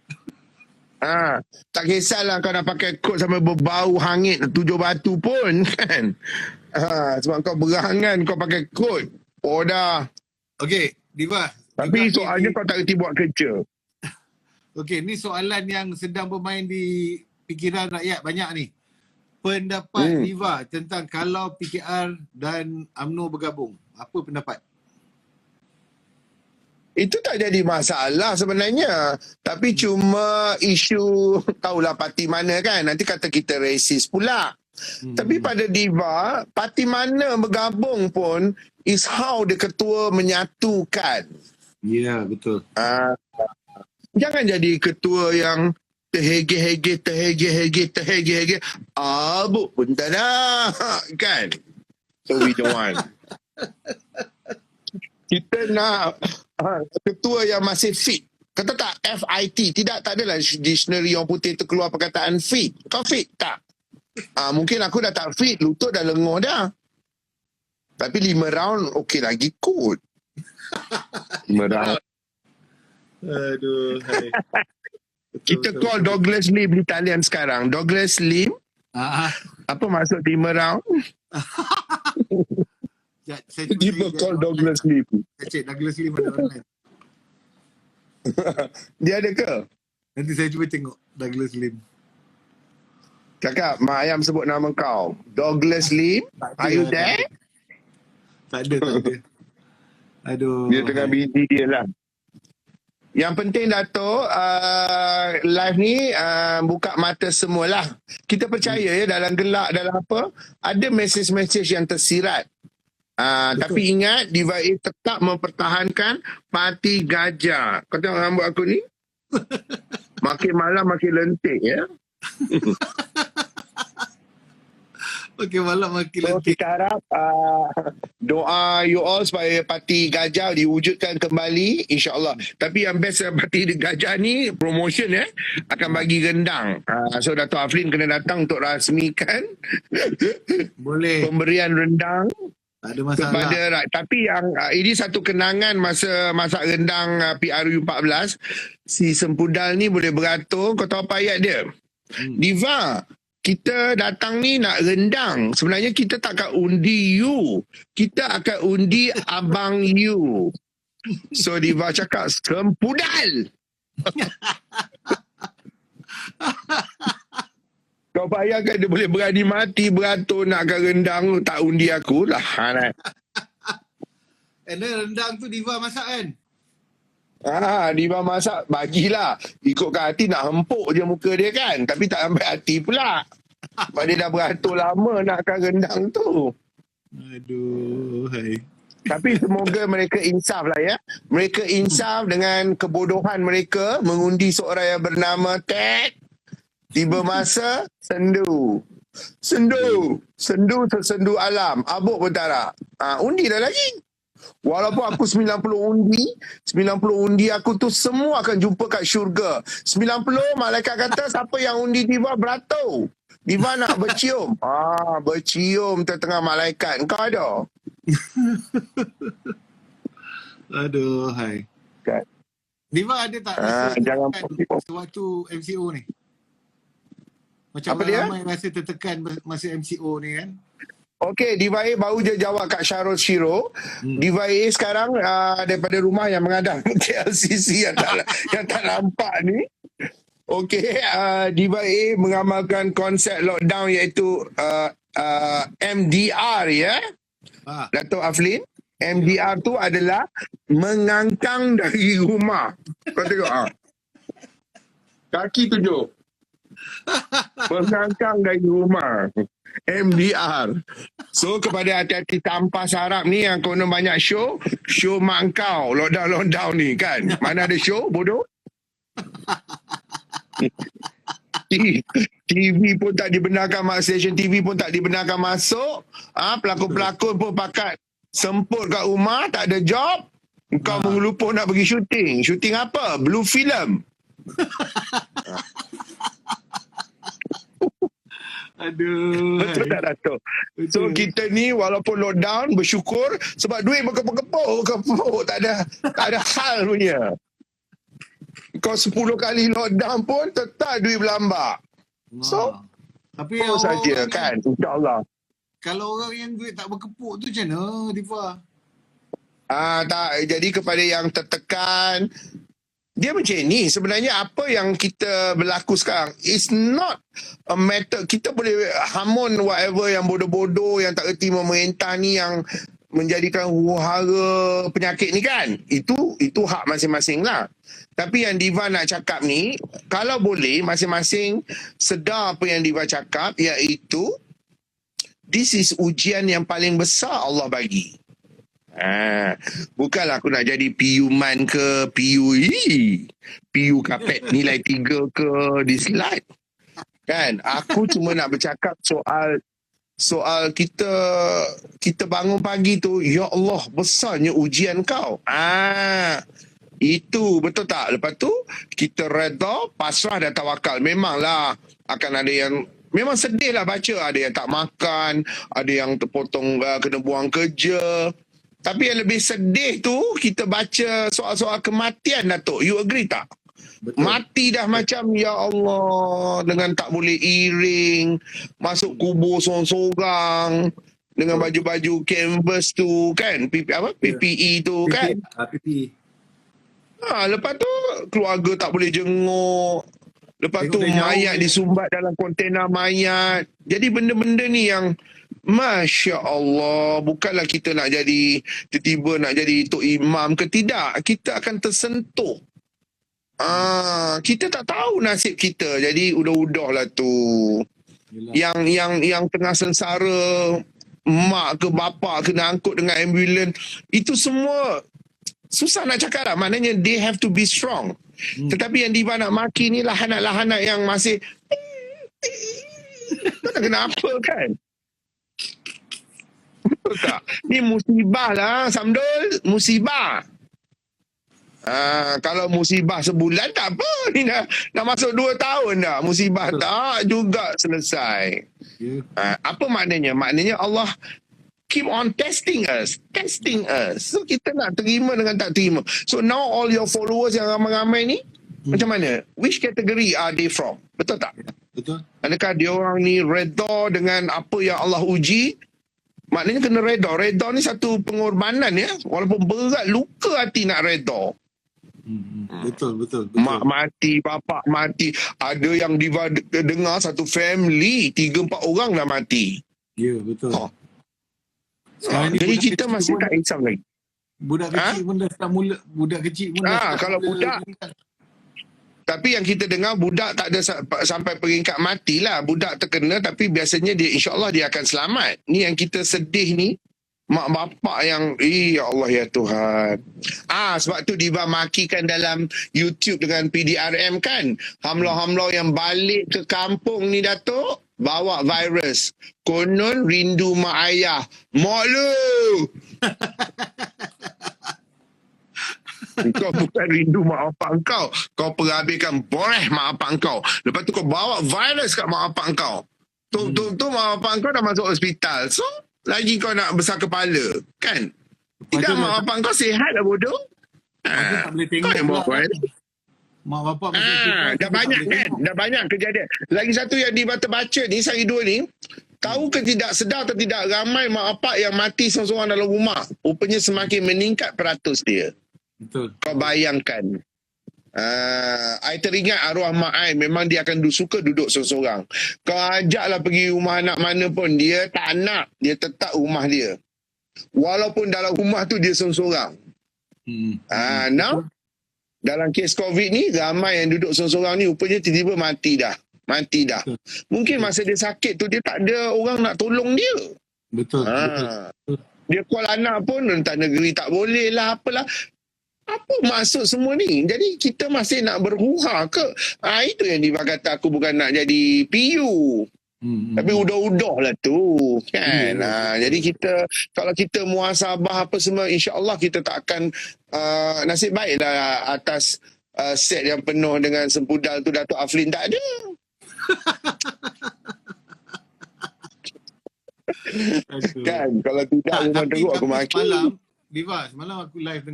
Tak kisahlah kau nak pakai kot sampai berbau hangit 7 batu pun kan. Sebab kau berangan kau pakai kot. Oh dah. Okey, Diva. Tapi juga soalnya kau tak kerti buat kerja. Okey, ni soalan yang sedang bermain di fikiran rakyat banyak ni. Pendapat Diva tentang kalau PKR dan UMNO bergabung. Apa pendapat? Itu tak jadi masalah sebenarnya. Tapi cuma isu tahulah parti mana kan. Nanti kata kita racist pula. Tapi pada Diva, parti mana bergabung pun is how the ketua menyatukan. Ya, betul. Jangan jadi ketua yang terhege-hege. Abuk pun tak nak. Kan? So we don't want. Kita nak ketua yang masih fit. Kata tak FIT. Tak adalah dictionary yang putih tu keluar perkataan fit. Kau fit tak? Mungkin aku dah tak fit. Lutut dah lenguh dah. Tapi 5 round okey lagi kot. 5 round. Aduh, hai. Kita call Douglas Lim di talian sekarang. Douglas Lim. Apa maksud 5 round? Kita call Douglas Lim. Saya cek Douglas Lim ada online. Dia ada ke? Nanti saya cuba tengok Douglas Lim. Cakap, Mak Ayam sebut nama kau. Douglas Lim, are you there? Tak ada. Aduh. Dia tengah busy dia lah. Yang penting Dato', live ni buka mata semualah. Kita percaya ya dalam gelak, dalam apa, ada mesej-mesej yang tersirat. Tapi ingat, Diva A tetap mempertahankan parti gajah. Kau tengok rambut aku ni? Makin malam makin lentik ya. Makin malam makin So lentik. kita harap doa you all supaya parti gajah diwujudkan kembali insyaAllah. Tapi yang best parti gajah ni promotion akan bagi rendang. So Dato' Afrin kena datang untuk rasmikan Boleh. pemberian rendang Tak ada masalah. kepada tapi yang ini satu kenangan masa masak rendang PRU 14. Si Sempudal ni boleh beratur. Kau tahu apa ayat dia? Diva, kita datang ni nak rendang. Sebenarnya kita tak akan undi you. Kita akan undi abang you. So Diva cakap, Sempudal. Kau bayangkan dia boleh berani mati beratur nakkan rendang tak undi aku lah. And then rendang tu Diva masak kan? Diva masak bagilah. Ikutkan hati nak hempuk je muka dia kan. Tapi tak sampai hati pula. Sebab dia dah beratur lama nakkan rendang tu. Aduh, hai. Tapi semoga mereka insaf lah ya. Mereka insaf dengan kebodohan mereka mengundi seorang yang bernama Ted. Tiba masa sendu. Sendu tersendu alam. Abuk pun tak nak. Undi dah lagi. Walaupun aku 90 undi aku tu semua akan jumpa kat syurga. 90 malaikat kata siapa yang undi Diva beratur. Diva nak bercium. Bercium tengah malaikat. Engkau ada? Aduh, hai. Kan? Diva ada tak rasa jangan sewaktu MCO ni? Macam apa dia? ramai rasa tertekan masa MCO ni kan? Okey, Diva A baru je jawab kat Syarul Shiro. Diva A sekarang daripada rumah yang menghadap KLCC yang tak nampak ni. Okey, Diva A mengamalkan konsep lockdown iaitu MDR ya. Dato' Aflin, MDR tu adalah mengangkang dari rumah. Kau tengok kaki tunjuk. Mengangkang dari rumah. MDR. So kepada hati-hati tanpa sarap ni yang konon banyak show mak kau lockdown ni kan. Mana ada show bodoh? TV pun tak dibenarkan, stesen TV pun tak dibenarkan masuk. Pelakon-pelakon pun pakat semput kat rumah, tak ada job. Kau mengelupuh nak pergi syuting. Syuting apa? Blue film. Aduh. Betul tak Dato'? So Betul. kita ni walaupun lockdown bersyukur sebab duit berkepuk-kepuk. Tak ada hal punya. Kau 10 kali lockdown pun tetap duit berlambak. So, tapi oh saja orang kan, insyaAllah. kalau orang yang duit tak berkepuk tu macam mana, Diva? Tak, jadi kepada yang tertekan, dia macam ni. Sebenarnya apa yang kita berlaku sekarang, it's not a matter, kita boleh hamun whatever yang bodoh-bodoh, yang tak erti memerintah ni, yang menjadikan huru-hara penyakit ni kan. Itu hak masing-masing lah. Tapi yang Diva nak cakap ni, kalau boleh masing-masing sedar apa yang Diva cakap, iaitu this is ujian yang paling besar Allah bagi. Bukanlah aku nak jadi PU man ke PU kapet nilai 3 ke dislike. Kan? Aku cuma nak bercakap soal kita bangun pagi tu, ya Allah, besarnya ujian kau. Itu betul tak? Lepas tu kita reda, pasrah dan tawakal. Memanglah akan ada yang memang sedih lah baca. Ada yang tak makan, ada yang terpotong kena buang kerja. Tapi yang lebih sedih tu kita baca soal-soal kematian, Datuk. You agree tak? Betul. Mati dah macam ya Allah, dengan tak boleh iring, masuk kubur sorang-sorang dengan baju-baju canvas tu kan, PPE tu kan. PPE. Lepas tu keluarga tak boleh jenguk. Lepas tu mayat disumbat dalam kontena mayat. Jadi benda-benda ni yang Masya Allah, bukanlah kita nak jadi tiba-tiba nak jadi Tok Imam ke, tidak. Kita akan tersentuh. Kita tak tahu nasib kita. Jadi udah-udah lah tu. Yang tengah sengsara, mak ke bapa kena angkut dengan ambulans, itu semua susah nak cakap lah. Maknanya they have to be strong. Tetapi yang Diva nak maki ni lahanat-lahanat yang masih tak kenapa kan. Betul tak? Ni musibah lah Samdul. Musibah. Kalau musibah sebulan tak apa. Ni dah masuk 2 tahun dah. Musibah tak juga selesai. Apa maknanya? Maknanya Allah keep on testing us. So kita nak terima dengan tak terima. So now all your followers yang ramai-ramai ni, macam mana? Which category are they from? Betul tak? Betul. Adakah dia orang ni redha dengan apa yang Allah uji? Maknanya kena redha. Redha ni satu pengorbanan ya. Walaupun berat, luka hati nak redha. Betul. Mak mati, bapak mati. Ada yang Diva dengar satu family 3-4 orang dah mati. Ya, betul. Jadi kita masih tak insaf lagi. Budak kecil pun dah start mula. Budak kecil pun dah start kalau budak. Tapi yang kita dengar budak tak ada sampai peringkat mati lah. Budak terkena tapi biasanya dia insyaAllah dia akan selamat. Ni yang kita sedih ni. Mak bapak yang, ya Allah ya Tuhan. Sebab tu Diva makikan dalam YouTube dengan PDRM kan. Hamla-hamla yang balik ke kampung ni Datuk, bawa virus. Konon rindu mak ayah. Mak lu! Kau bukan rindu mak bapak kau. Kau perhabiskan boreh mak bapak kau. Lepas tu kau bawa virus kat mak bapak kau. Tu mak bapak kau dah masuk hospital. So, lagi kau nak besar kepala. Kan? Tidak, mak bapak kau sihat lah bodoh. Tak boleh tengok pula. Mak bapak dah banyak kan? Dah banyak kejadian. Lagi satu yang dibaca-baca ni, saya dua ni, tahu ke tidak, sedar atau tidak, ramai mak bapak yang mati seorang-seorang dalam rumah. Rupanya semakin meningkat peratus dia. Betul. Kau bayangkan. I teringat arwah mak I, memang dia akan suka duduk seorang-seorang. Kau ajaklah pergi rumah anak mana pun, dia tak nak. Dia tetap rumah dia. Walaupun dalam rumah tu dia seorang-seorang. Now, dalam kes COVID ni, ramai yang duduk seorang-seorang ni, rupanya tiba-tiba mati dah. Mungkin masa dia sakit tu, dia tak ada orang nak tolong dia. Betul. Dia call anak pun, entah negeri tak boleh lah, apalah. Apa maksud semua ni? Jadi kita masih nak berhura ke? Itu yang Diva kata aku bukan nak jadi PU. Tapi udah-udah lah tu. Kan? Jadi kita, kalau kita muhasabah apa semua, insya-Allah kita tak akan nasib baik lah atas set yang penuh dengan sempudal tu Datuk Aflin tak ada. Aduh. Kan, kalau tidak Tak, memang teruk aku tapi maki. semalam aku live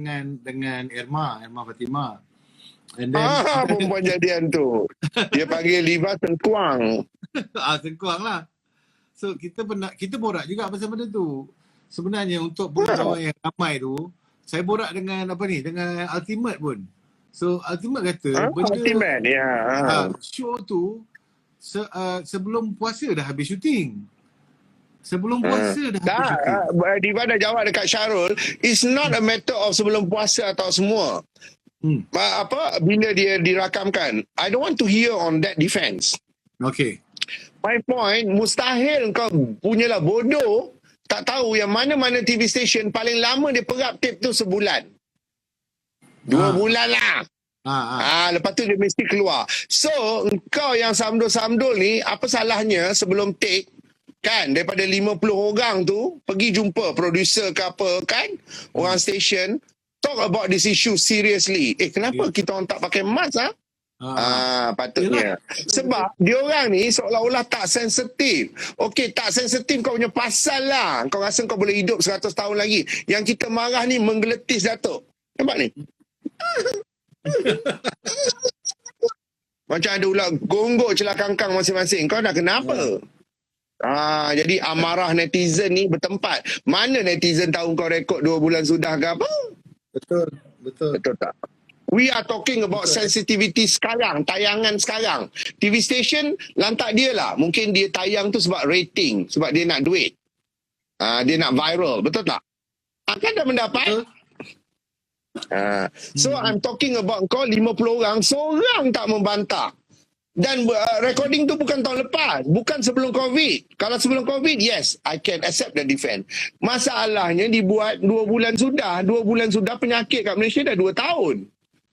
dengan Irma Fatimah. And then Perempuan jadian tu. Dia panggil Liva tengkuang. sengkuang lah. So kita borak juga pasal benda tu. Sebenarnya untuk pengetahuan yang ramai tu, saya borak dengan dengan Ultimate pun. So Ultimate kata benda Ultimate, ya. show tu sebelum puasa dah habis syuting. Sebelum puasa dah habis syuting. Diva dah jawab dekat Syarul, it's not a matter of sebelum puasa atau semua. Bila dia dirakamkan, I don't want to hear on that defense. Okay. My point, mustahil kau punyalah bodoh tak tahu yang mana-mana TV station paling lama dia perap tape tu sebulan. 2 bulan lah. Lepas tu dia mesti keluar. So, engkau yang samdul-samdul ni, apa salahnya sebelum take, kan, daripada 50 orang tu, pergi jumpa producer ke apa, kan, orang station, talk about this issue seriously. Kenapa kita orang tak pakai mask, patutnya. Sebab diorang ni seolah-olah tak sensitif. Okey, tak sensitif kau punya pasal lah. Kau rasa kau boleh hidup 100 tahun lagi. Yang kita marah ni menggeletis Datuk. Nampak ni? Macam ada ulat gonggok celah kangkang masing-masing. Kau dah kenapa? Jadi amarah netizen ni bertempat. Mana netizen tahu kau rekod 2 bulan sudah ke apa? Betul tak? We are talking about sensitivity sekarang, tayangan sekarang. TV station lantak dia lah. Mungkin dia tayang tu sebab rating, sebab dia nak duit. Dia nak viral, betul tak? Kan dah mendapat? So I'm talking about kau 50 orang, seorang tak membantah. Dan recording tu bukan tahun lepas, bukan sebelum COVID. Kalau sebelum COVID, yes, I can accept the defense. Masalahnya dibuat 2 bulan sudah. 2 bulan sudah, penyakit kat Malaysia dah 2 tahun.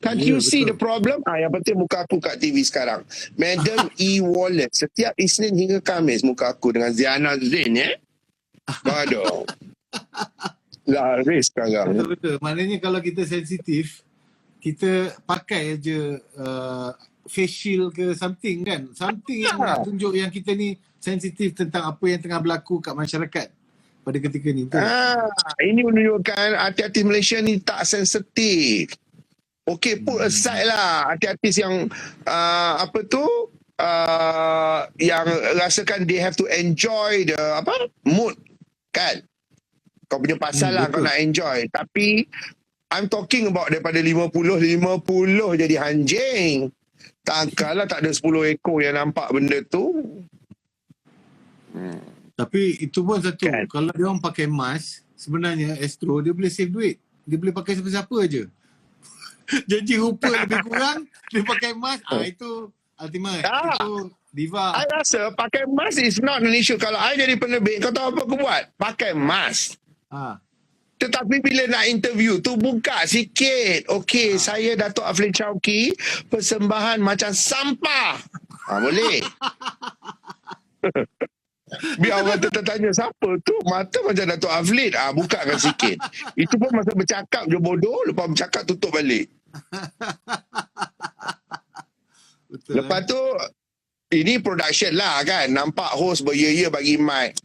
Can't you see the problem? Yang penting muka aku kat TV sekarang. Madam E. Wallace, setiap Isnin hingga Khamis muka aku dengan Ziana Zain, Aduh. Laris sekarang. Betul. Maknanya kalau kita sensitif, kita pakai je face shield ke something kan. Something yang nak tunjuk yang kita ni sensitif tentang apa yang tengah berlaku kat masyarakat pada ketika ni. Ini menunjukkan artis Malaysia ni tak sensitif. Okay, put aside lah artis yang yang rasakan they have to enjoy the mood kan. Kau punya pasal lah kau nak enjoy. Tapi I'm talking about daripada 50 jadi anjing. Takkanlah tak ada 10 ekor yang nampak benda tu. Tapi itu pun satu, kalau dia orang pakai mask, sebenarnya Astro dia boleh save duit. Dia boleh pakai siapa-siapa aje. Janji rupa lebih kurang, dia pakai mask, itu ultimate. Itu Diva. I rasa pakai mask is not an issue. Kalau I jadi penerbit, kau tahu apa aku buat? Pakai mask. Tetapi bila nak interview tu buka sikit. Okey, saya Datuk Aflin Chowki, persembahan macam sampah. Boleh. Biar orang tertanya siapa tu, mata macam Datuk Aflin. Bukakan sikit. Itu pun masa bercakap je bodoh, lepas bercakap tutup balik. Betul, lepas tu ini production lah kan. Nampak host berya-ya bagi mic.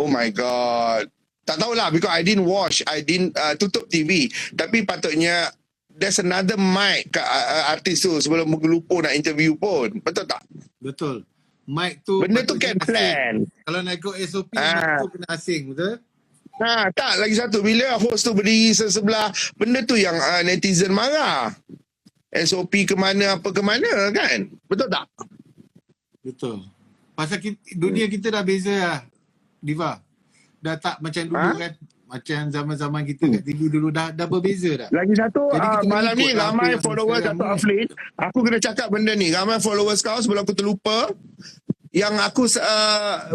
Oh my god. Tak tahulah because I didn't watch, I didn't tutup TV. Tapi patutnya there's another mic kat artis tu sebelum bergelupo nak interview pun. Betul tak? Betul. Mic tu benda tu can plan. Kalau nak ikut SOP, mic tu kena asing, betul? Tak, lagi satu. Bila host tu berdiri sebelah, benda tu yang netizen marah. SOP ke mana, apa ke mana kan? Betul tak? Betul. Pasal dunia kita dah beza lah, Diva. Dah tak macam dulu kan. Macam zaman-zaman kita kat TV dulu dah berbeza dah. Lagi satu, malam ni ramai followers Datuk Aflin. Aku kena cakap benda ni. Ramai followers kau sebelum aku terlupa. Yang aku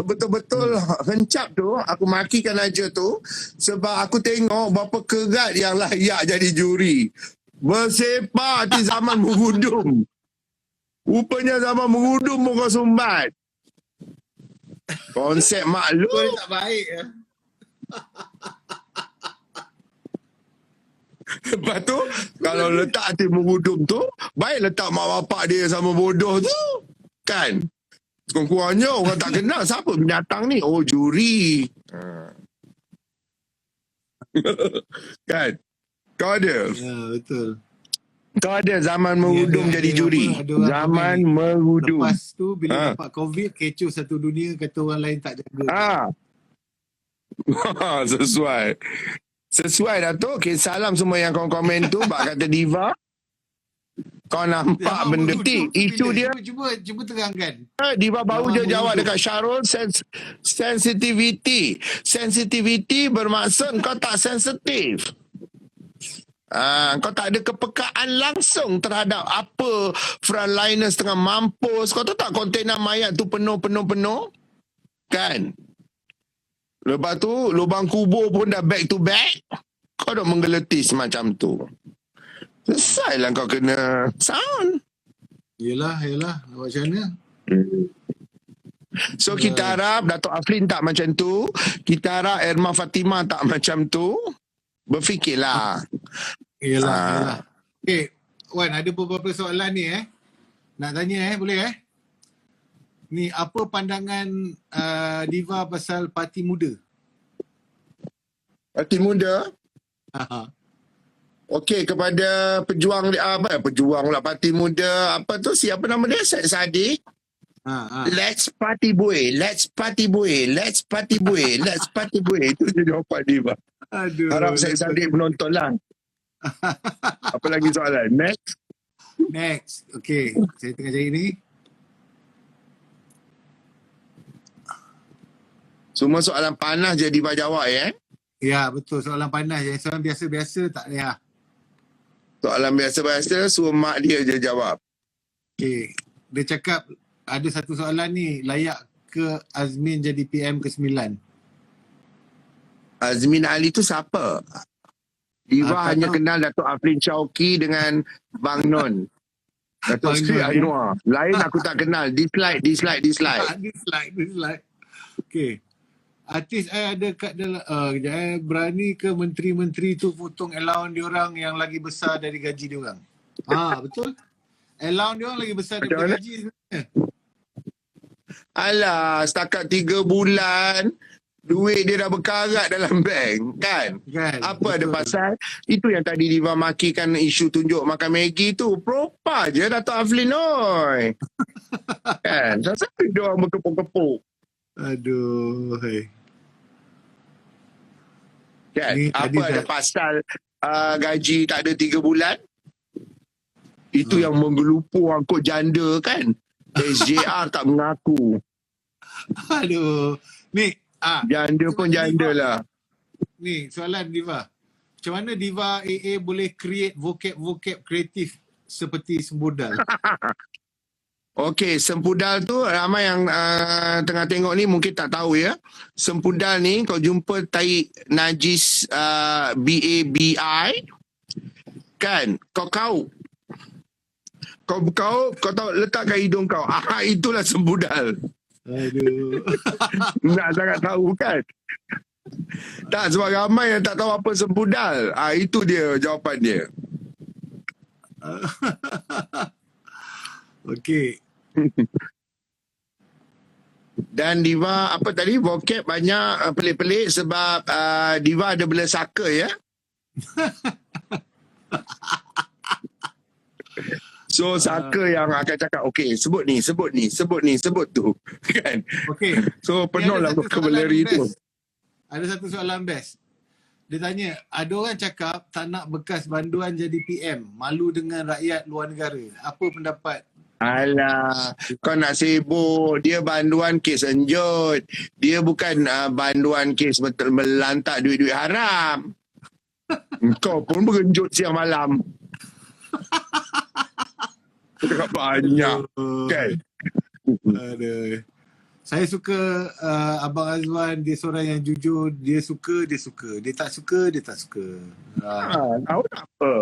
betul-betul hencap tu, aku makikan aja tu. Sebab aku tengok berapa kerat yang layak jadi juri. Bersepak di zaman mengudum. Rupanya zaman mengudum pun kau sumbat. Konsep maklum. Kau tak baik ya. Lepas tu, kalau letak hati mengudum tu, baik letak mak bapak dia sama bodoh tu. Kan? Kurang-kurangnya orang tak kenal siapa binatang ni. Oh, juri. Kan? Kau ada? Ya, betul. Kau ada zaman merudum ada jadi juri? apa, ada orang Zaman komen. merudum. Lepas tu bila dapat COVID, kecoh satu dunia, kata orang lain tak jaga. Sesuai. Sesuai Datuk. Okay, salam semua yang kau komen tu. Bak kata Diva. Kau nampak benda ti. Itu dia. Cuba terangkan. Diva baru je Jangan jawab merudum. dekat Syarul. Sensitivity. Sensitivity bermaksud kau tak sensitif. Kau tak ada kepekaan langsung terhadap apa frontliners tengah mampus. Kau tahu tak kontainer mayat tu penuh. Kan? Lepas tu lubang kubur pun dah back to back. Kau dah menggeletis macam tu. Selesailah kau kena sound. Yelah. Nak buat macam mana? So kita harap Datuk Aflin tak macam tu. Kita harap Erma Fatimah tak macam tu. Berfikirlah. Yelah. Okay, Wan, ada beberapa soalan ni nak tanya boleh Ni apa pandangan Diva pasal parti muda? Parti muda. Okey, kepada pejuang pula parti muda, apa tu, siapa nama dia? Syed Saddiq. Let's party boy. Let's party boy. Itu je jawapan Diva. Aduh. Harap Syed Saddiq menonton lah. Apa lagi soalan? Next. Okay, saya tengah cari ni. Semua soalan panas je Diva jawab Ya, betul. Soalan panas je. Soalan biasa-biasa tak payah. Soalan biasa-biasa, suruh mak dia je jawab. Okay. Dia cakap ada satu soalan ni, layak ke Azmin jadi PM ke-9? Azmin Ali tu siapa? Diva hanya kenal Datuk Aflin Syauqi dengan Bang Non. Datuk Sri Anwar. Lain aku tak kenal. Dislike. Dislike. Okay. Artis ada kat dalam berani ke menteri-menteri tu potong allowance diorang yang lagi besar dari gaji diorang? Betul. Allowance diorang lagi besar daripada gaji sebenarnya. Alah, setakat 3 bulan duit dia dah berkarat dalam bank kan? Apa betul, ada pasal? Itu yang tadi Diva makikan isu tunjuk makan Maggi tu. Propa je Datuk Aflin oi. Kan? Sampai dia orang berkepuk-kepuk. Aduh. Kan? Apa ada pasal gaji tak ada 3 bulan? Itu yang menggelupur angkut janda kan? SJR tak mengaku. Aduh. Ni janda pun janda Diva, lah. Ni soalan Diva. Macam mana Diva AA boleh create vocab kreatif seperti Sempudal? Okey, Sempudal tu ramai yang tengah tengok ni mungkin tak tahu ya. Sempudal ni kau jumpa tai najis BABI kan? Kau tahu letakkan hidung kau. Itulah Sempudal. Aduh. Nak sangat tahu kan? Tak, sebab ramai yang tak tahu apa Sempudal. Itu dia jawapan dia. Okey. Dan Diva apa tadi, vocab banyak pelik-pelik sebab Diva ada bela saka ya. So saka yang akan cakap okey sebut tu kan. Okey. So penuhlah vocabulary tu. Ada satu soalan best. Dia tanya, ada orang cakap tak nak bekas banduan jadi PM, malu dengan rakyat luar negara. Apa pendapat? Alah, kau nak sibuk. Dia banduan kes enjot. Dia bukan banduan kes betul melantak duit-duit haram. Kau pun berenjut siang malam. Cakap banyak kan. Aduh. Saya suka Abang Azwan, dia seorang yang jujur. Dia suka. Dia tak suka. Tahu tak apa.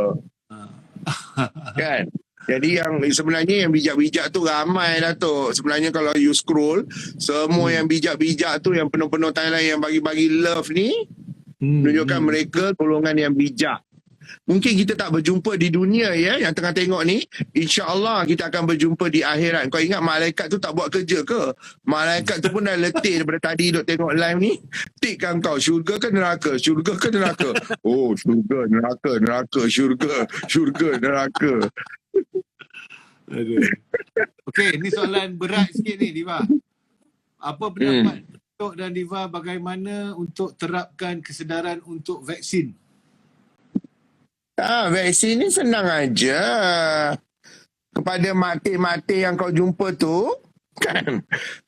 Kan. Jadi yang sebenarnya yang bijak-bijak tu ramai lah tu. Sebenarnya kalau you scroll, semua yang bijak-bijak tu, yang penuh-penuh Thailand yang bagi-bagi love ni, menunjukkan mereka golongan yang bijak. Mungkin kita tak berjumpa di dunia ya, yang tengah tengok ni. InsyaAllah kita akan berjumpa di akhirat. Kau ingat malaikat tu tak buat kerja ke? Malaikat tu pun dah letih daripada tadi duk tengok live ni. Tikkan kau, syurga ke neraka? Syurga ke neraka? Oh, syurga, neraka, neraka, syurga, syurga, neraka. Aduh. Okey, ni soalan berat sikit ni, Diva. Apa pendapat Tok dan Diva bagaimana untuk terapkan kesedaran untuk vaksin? Vaksin ni senang aja. Kepada mati-mati yang kau jumpa tu, kan,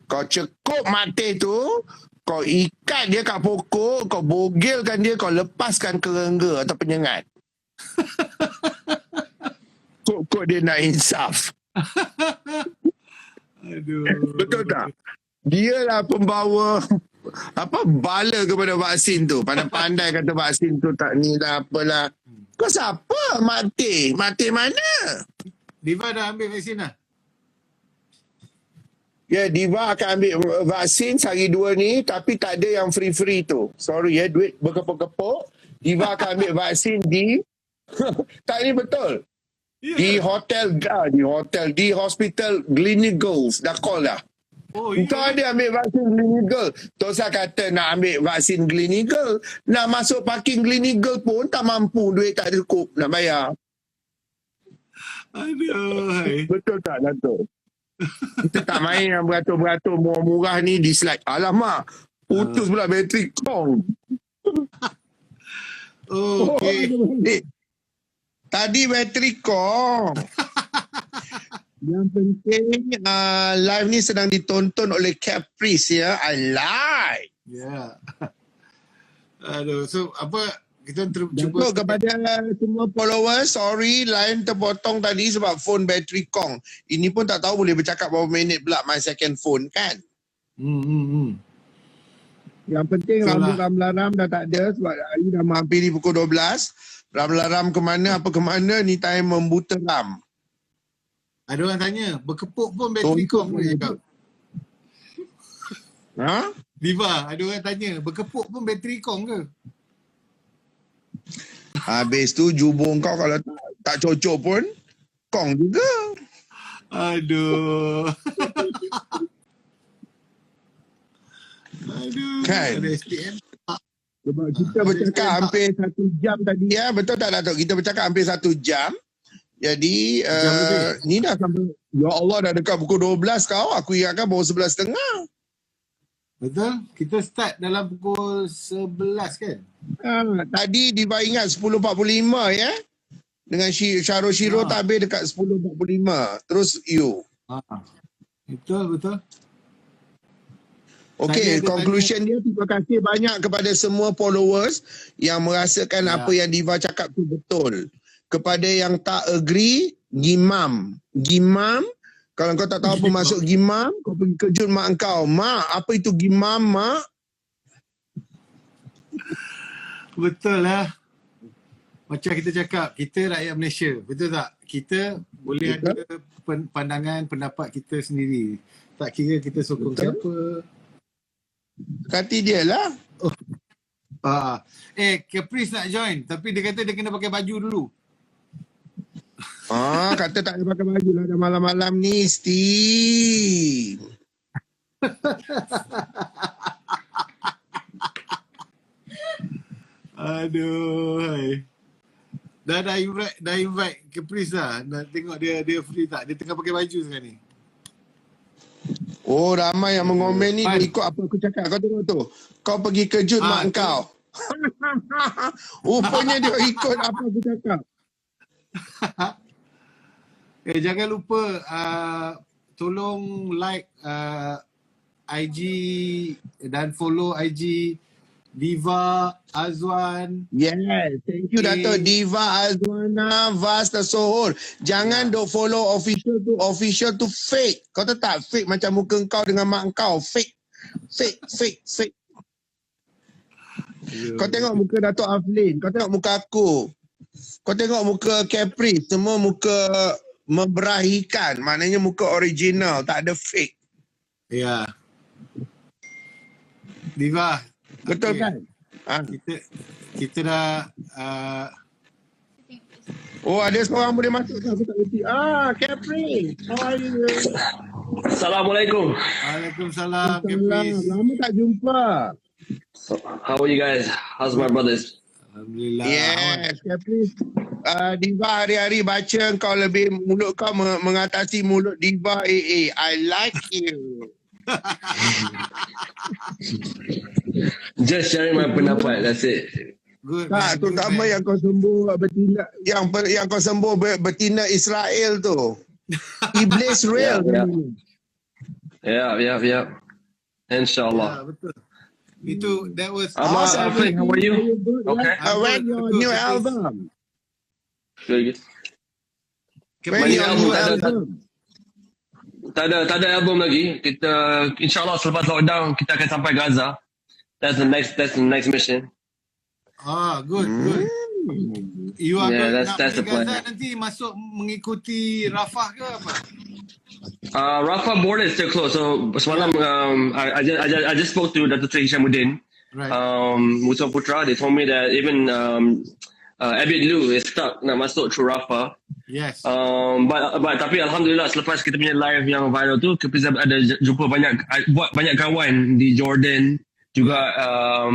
kau cekup mati tu, kau ikat dia kat pokok, kau bogilkan dia, kau lepaskan kerengga atau penyengat. Kok dia nak insaf. Aduh. Betul tak? Dialah pembawa bala kepada vaksin tu. Pandai-pandai kata vaksin tu tak ni lah apalah. Kau siapa mati? Mati mana? Diva dah ambil vaksin dah? Ya, Diva akan ambil vaksin sehari 2 ni, tapi tak ada yang free-free tu. Sorry ya, duit berkepuk-kepuk. Diva akan ambil vaksin di tak, ni betul. Di hospital Gleneagles. Dah call dah. Oh, Kau ada ambil vaksin Gleneagles. Tosa kata nak ambil vaksin Gleneagles. Nak masuk parking Gleneagles pun tak mampu. Duit tak cukup nak bayar. Aduh. Betul tak, Dato'? Kita tak main yang beratur-beratur murah-murah ni dislike. Alamak, putus pula bateri kong. Okey. Tadi bateri kong. Yang penting live ni sedang ditonton oleh Caprice ya. I like. Ya. Aduh, so apa kita Cuba kepada semua followers, sorry line terpotong tadi sebab phone bateri kong. Ini pun tak tahu boleh bercakap berapa minit pula my second phone kan. Yang penting ram-ram dah tak ada sebab hari dah menghampiri pukul 12. Ram-ram kemana apa kemana ni time membuta ram. Ada orang tanya, berkepuk pun bateri kong boleh cakap. Ha? Diva, ada orang tanya, berkepuk pun bateri kong ke? Habis tu jubung kau kalau tak cocok pun kong juga. Aduh. Aduh. Kan? Ada SPM. Sebab kita bercakap hampir 1 jam tadi ya. Betul tak Datuk? Kita bercakap hampir 1 jam. Jadi ni dah sampai, ya Allah dah dekat pukul 12 kau. Aku ingatkan baru 11.30. Betul? Kita start dalam pukul 11 kan? Tadi Diva ingat 10.45 ya. Dengan Syarul Shiro tabir dekat 10.45. Terus you. Betul. Okey, conclusion dia, terima kasih banyak kepada semua followers yang merasakan apa yang Diva cakap tu betul. Kepada yang tak agree, gimam. Kalau kau tak tahu apa maksud gimam, kau pergi kejut mak kau. Mak, apa itu gimam, mak? Betul lah. Macam kita cakap, kita rakyat Malaysia. Betul tak? Kita boleh ada pandangan, pendapat kita sendiri. Tak kira kita sokong siapa. Kati dia lah. Caprice nak join. Tapi dia kata dia kena pakai baju dulu. Kata tak boleh pakai baju lah dah malam-malam ni, Steve. Aduh. Hai. Dah invite Caprice lah. Nak tengok dia free tak. Dia tengah pakai baju sekarang ni. Oh, ramai yang mengomen ni dia ikut apa aku cakap. Kau tengok tu. Kau pergi kejut mak kau. Rupanya dia ikut apa aku cakap. Jangan lupa tolong like IG dan follow IG Diva Azwan. Yes, thank you Dato' Diva Azwana Vasta Sohor. Jangan duk follow official tu fake. Kau tahu tak, fake macam muka kau dengan mak kau. Fake. Kau tengok muka Dato' Aflin, kau tengok muka aku. Kau tengok muka Caprice, semua muka memberahikan. Maknanya muka original, tak ada fake. Ya. Diva. Betul kan? Kita dah Oh, ada seorang boleh masuk ke? Aku tak reti. Capri. How are you? Assalamualaikum. Waalaikumsalam, Salam. Caprice. Lama tak jumpa. How are you guys? How's my brothers? Alhamdulillah. Yes, Capri. Diva hari-hari baca kau lebih mulut kau mengatasi mulut Diva AA. I like you. Just sharing my pendapat. That's it. Good, Tak, man. terutama yang kau sembuh betina, yang kau sembuh betina Israel tu. Iblis real. Yeah. Ya, Inshallah. betul. Itu, that was... Afrin, how are you? Okay. When your Betul, new Caprice. album? Good. When Banyak your album new tak ada. album? Tak ada album lagi. Kita inshallah selepas lockdown kita akan sampai Gaza. That's the next mission. Good. You are Yeah, nak that's pergi the plan. Gaza nanti masuk mengikuti Rafah ke apa? Rafah border is still closed. So semalam I just spoke to Dr. Tri Hishamuddin, Right. Musa Putra. They told me that even Abid Lu is stuck nak masuk through Rafah. Yes. But tapi alhamdulillah selepas kita punya live yang viral tu, kita ada jumpa banyak kawan di Jordan juga,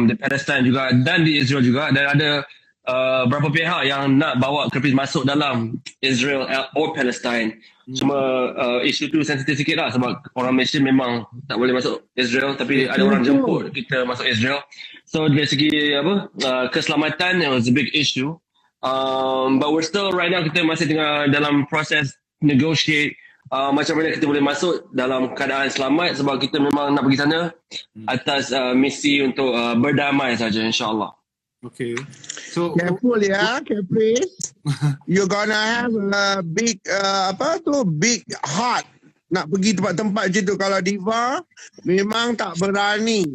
di Palestine juga dan di Israel juga, dan ada berapa pihak yang nak bawa Caprice masuk dalam Israel or Palestine. Cuma isu tu sensitif sikit lah sebab orang Malaysia memang tak boleh masuk Israel, tapi ada orang jemput kita masuk Israel. So dari segi keselamatan, it was a big issue. But we're still right now, kita masih tengah dalam proses negotiate macam mana kita boleh masuk dalam keadaan selamat, sebab kita memang nak pergi sana atas misi untuk berdamai saja, insyaAllah. Okay. So, Careful ya, Caprice. You're gonna have a big big heart nak pergi tempat-tempat je tu. Kalau Diva memang tak berani.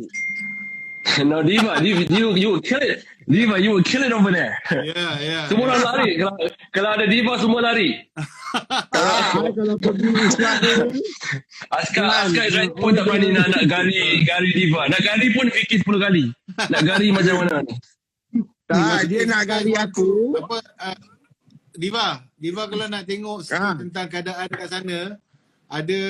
No, Diva, you will kill it. Diva, you will kill it over there. yeah. Semua orang lari. Kalau ada Diva, semua lari. Kalau pergi Israel, Askar Israel pun tak berani nak gari Diva. Nak gari pun fikir 10 kali. Nak gari macam mana ni? dia nak gali aku. Apa, Diva kalau nak tengok tentang keadaan dekat sana, ada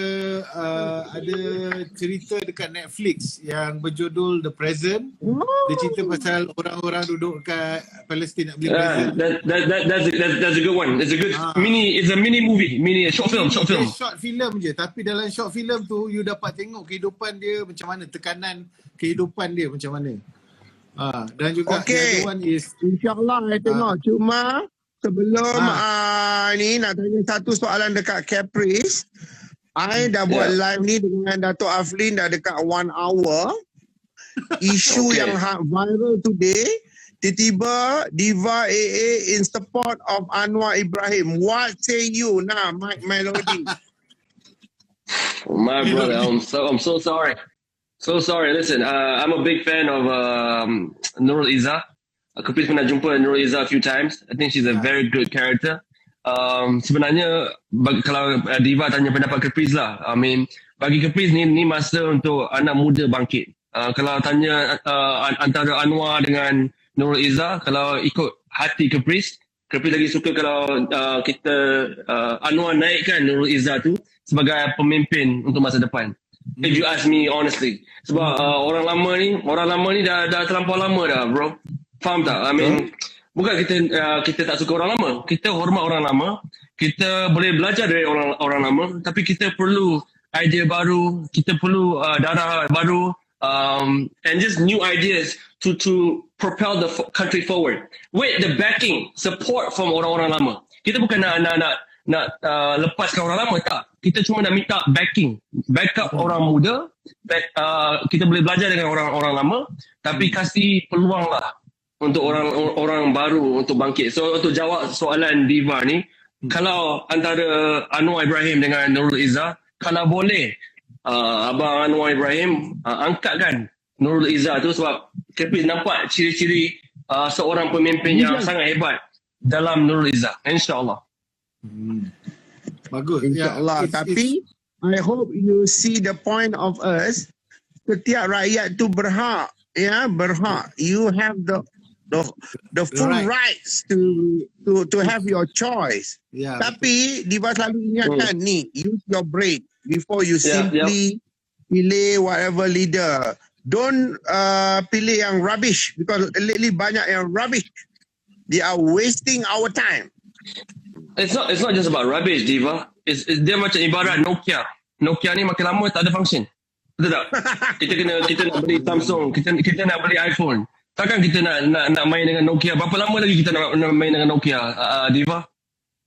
cerita dekat Netflix yang berjudul The Present. Dia cerita pasal orang-orang duduk kat Palestin nak beli present. That's a good one. It's a good it's a mini movie, short film. Short film je, tapi dalam short film tu you dapat tengok kehidupan dia macam mana, tekanan kehidupan dia macam mana. Dan juga the other one is, InsyaAllah saya tengok. Cuma sebelum ni nak tanya satu soalan dekat Caprice. I dah buat live ni dengan Dato' Aflin dah dekat 1 hour. Isu yang viral today, tiba-tiba Diva AA in support of Anwar Ibrahim. What say you now, Mike Melody? My brother, I'm so sorry. So sorry. Listen, I'm a big fan of Nurul Izzah. Caprice pernah jumpa Nurul Izzah a few times. I think she's a very good character. Sebenarnya kalau Diva tanya pendapat Caprice lah, I mean, bagi Caprice ni masa untuk anak muda bangkit. Kalau tanya antara Anwar dengan Nurul Izzah, kalau ikut hati Caprice lagi suka kalau kita Anwar naikkan Nurul Izzah tu sebagai pemimpin untuk masa depan. If you ask me honestly, sebab orang lama ni dah terlampau lama dah, bro. Faham tak? I mean, bukan kita tak suka orang lama. Kita hormat orang lama. Kita boleh belajar dari orang lama, tapi kita perlu idea baru. Kita perlu darah baru, and just new ideas to propel the country forward with the backing, support from orang-orang lama. Kita bukan nak lepaskan orang lama, tak. Kita cuma nak minta backup orang muda. Kita boleh belajar dengan orang lama, tapi kasih peluang lah untuk orang baru untuk bangkit. So untuk jawab soalan Diva ni, kalau antara Anwar Ibrahim dengan Nurul Izzah, kalau boleh Abang Anwar Ibrahim angkatkan Nurul Izzah tu, sebab Caprice nampak ciri-ciri seorang pemimpin yang sangat hebat dalam Nurul Izzah, insyaAllah. Bagus. InsyaAllah. Tapi I hope you see the point of us. Setiap rakyat tu berhak. Ya, berhak. You have the the full rights to have your choice. Yeah. Tapi Diva selalu ingatkan ni, use your brain before you simply pilih whatever leader. Don't pilih yang rubbish, because lately banyak yang rubbish. They are wasting our time. It's not just about rubbish, Diva. Dia macam ibarat Nokia. Nokia ni makin lama tak ada function. Betul tak? kita nak beli Samsung, kita nak beli iPhone. Takkan kita nak main dengan Nokia? Berapa lama lagi kita nak main dengan Nokia, Diva?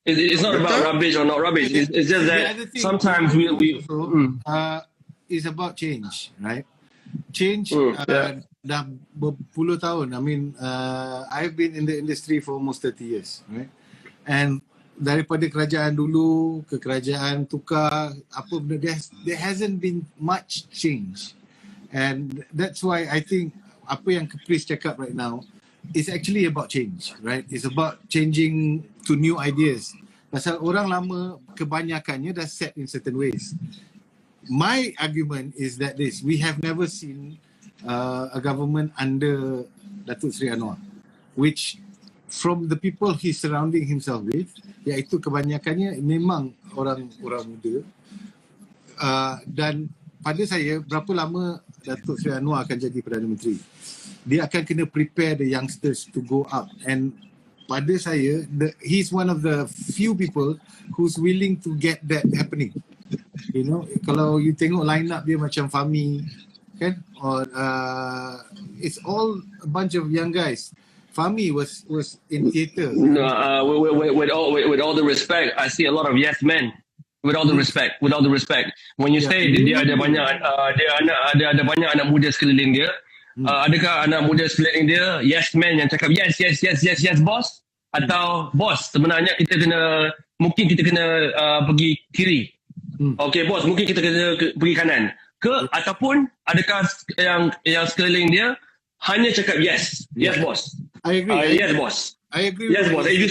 It's not about rubbish or not rubbish. It's just that sometimes we it's about change, right? Change dah berpuluh tahun. I mean, I've been in the industry for almost 30 years, right? And daripada kerajaan dulu ke kerajaan tukar, apa benda, there hasn't been much change. And that's why I think apa yang Caprice cakap right now is actually about change, right? It's about changing to new ideas. Pasal orang lama kebanyakannya dah set in certain ways. My argument is that we have never seen a government under Datuk Seri Anwar, which from the people he's surrounding himself with, iaitu kebanyakannya memang orang muda. Dan pada saya, berapa lama Datuk Seri Anwar akan jadi Perdana Menteri? Dia akan kena prepare the youngsters to go up. And pada saya, he's one of the few people who's willing to get that happening. You know, kalau you tengok line up dia macam Fahmi, kan? Or it's all a bunch of young guys. Fahmi was in theatre. No, with all the respect, I see a lot of yes men. With all the respect, when you say dia ada banyak ada banyak anak muda sekeliling dia, adakah anak muda sekeliling dia yes men yang cakap yes boss, atau boss sebenarnya mungkin kita kena pergi kiri. Okay boss, mungkin kita kena pergi kanan. Ataupun adakah yang sekeliling dia hanya cakap yes boss. I agree. Yes boss. I agree. Yes boss. If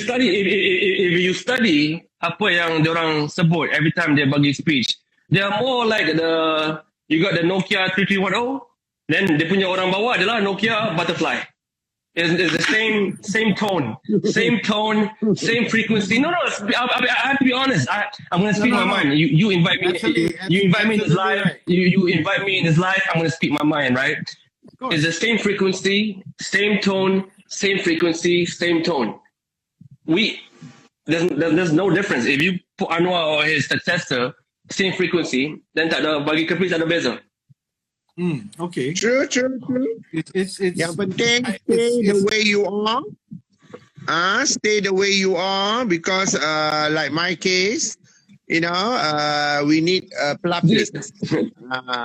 you study apa yang diorang sebut every time dia bagi speech, they are more like you got the Nokia 3310, then dia punya orang bawah adalah Nokia Butterfly. It's the same tone, same frequency. No, I have to be honest. I'm going to speak my mind. You invite me. You invite me in this live. You invite me in this live. I'm going to speak my mind, right? It's the same frequency, same tone, same frequency, same tone. There's no difference. If you put Anwar or his successor, same frequency, then tak ada, bagi Caprice tak ada beza. Okay. True. It's yang penting stay the way you are. Stay the way you are, because like my case, you know, we need pelapis.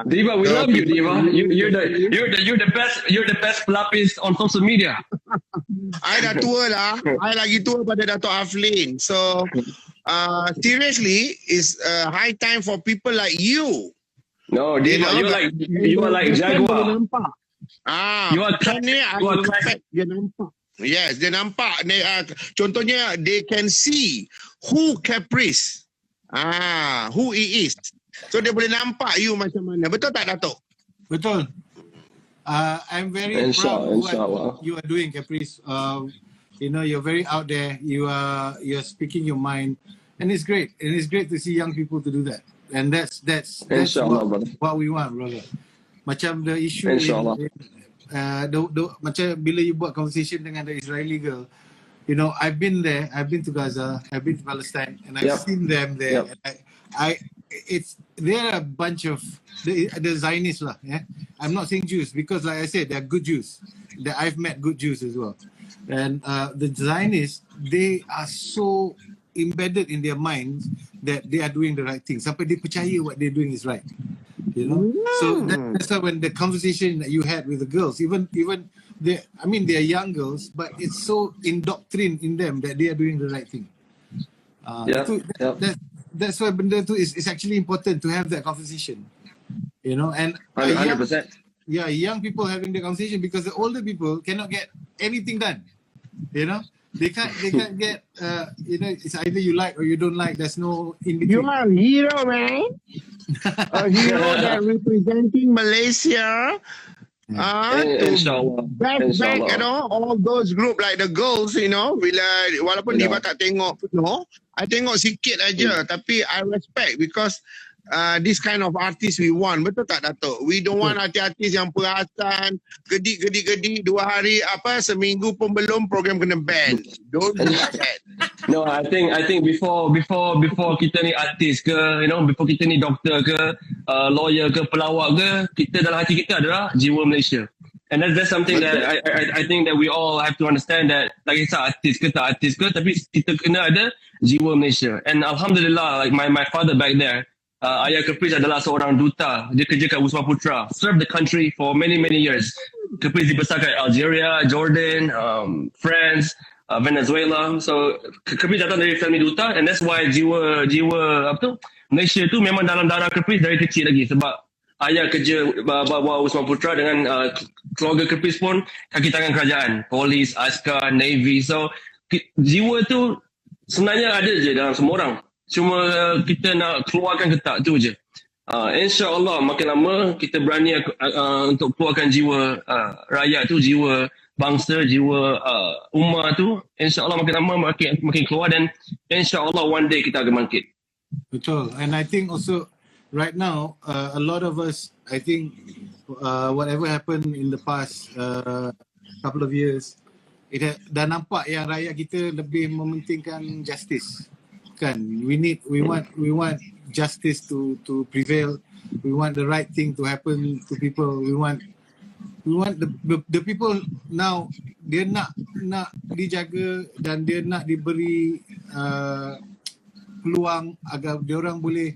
Diva, we love you, Diva. You're the best pelapis on social media. I dah tua lah. I lagi tua pada Dato' Aflin. So seriously, it's high time for people like you. No, Diva, you are like Jaguar. You are classic. Dia nampak. Yes, dia nampak. Contohnya, they can see who Caprice. Who he is. So dia boleh nampak you macam mana. Betul tak, Dato'? Betul. I'm very proud of what you are doing, Caprice. You know, you're very out there. You're speaking your mind, and it's great. And it's great to see young people to do that. And that's what we want, brother. Macam the issue macam bila you buat conversation dengan the Israeli girl, you know, I've been there. I've been to Gaza. I've been to Palestine, and I've seen them there. And they're a bunch of the Zionists lah. Yeah, I'm not saying Jews, because, like I said, they're good Jews. I've met good Jews as well, and the Zionists, they are so embedded in their minds that they are doing the right thing. Sampai they percaya what they're doing is right. You know, so that's why when the conversation that you had with the girls, even they're young girls, but it's so indoctrined in them that they are doing the right thing. That's why benda tu is actually important to have that conversation. You know, and 100%. Young people having the conversation, because the older people cannot get anything done. You know, they can't get. You know, it's either you like or you don't like. There's no in between. You are a hero, man. A hero that representing Malaysia. To InsyaAllah. back, InsyaAllah. you know, all those group like the girls, you know, walaupun Yeah. Diva tak tengok penuh, I tengok sikit aja, tapi I respect because this kind of artist we want. Betul tak, Datuk? We don't want artis-artis yang perasan, gedik, 2 hari, seminggu pun belum, program kena ban. Don't do that. No, I think before kita ni artis ke, you know, before kita ni doktor ke, lawyer ke, pelawak ke, kita dalam hati kita adalah jiwa Malaysia. And that's something that I think that we all have to understand that tak kisah artis ke tak artis ke, tapi kita kena ada jiwa Malaysia. And Alhamdulillah, like my father back there, Ayah Caprice adalah seorang duta. Dia kerja kat Wisma Putra, served the country for many years. Caprice dibesarkan Algeria, Jordan, France, Venezuela. So Caprice datang dari family duta, and that's why jiwa Malaysia tu memang dalam darah Caprice dari kecil lagi. Sebab ayah kerja bawa Wisma Putra dengan keluarga Caprice pun kaki tangan kerajaan, polis, askar, navy. So jiwa tu sebenarnya ada je dalam semua orang. Cuma kita nak keluarkan ke tak, tu je. InsyaAllah makin lama kita berani untuk keluarkan jiwa rakyat tu, jiwa bangsa, jiwa ummah tu. InsyaAllah makin lama makin keluar, dan InsyaAllah one day kita akan bangkit. Betul. And I think also right now, a lot of us, I think whatever happened in the past couple of years, dah nampak yang rakyat kita lebih mementingkan justice. Kan? We want justice to prevail. We want the right thing to happen to people. We want the people now, dia nak dijaga dan dia nak diberi peluang agar dia orang boleh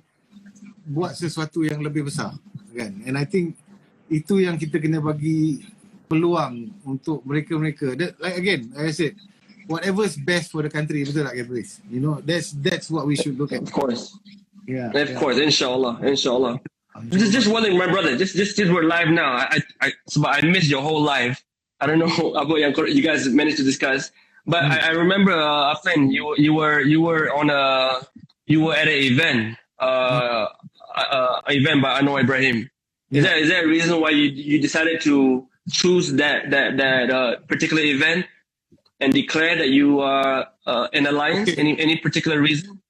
buat sesuatu yang lebih besar, kan? And I think itu yang kita kena bagi peluang untuk mereka-mereka. Like again, like I said, whatever's best for the country, betul tak, Caprice? You know, that's what we should look at. Of course. Yeah. Of course, inshallah. Just one thing, my brother. Just we're live now. I missed your whole life. I don't know apa yang you guys managed to discuss, but I remember, Afan, you were at an event, event by Anwar Ibrahim. Is there a reason why you decided to choose that particular event and declare that you are an alliance? Any particular reason?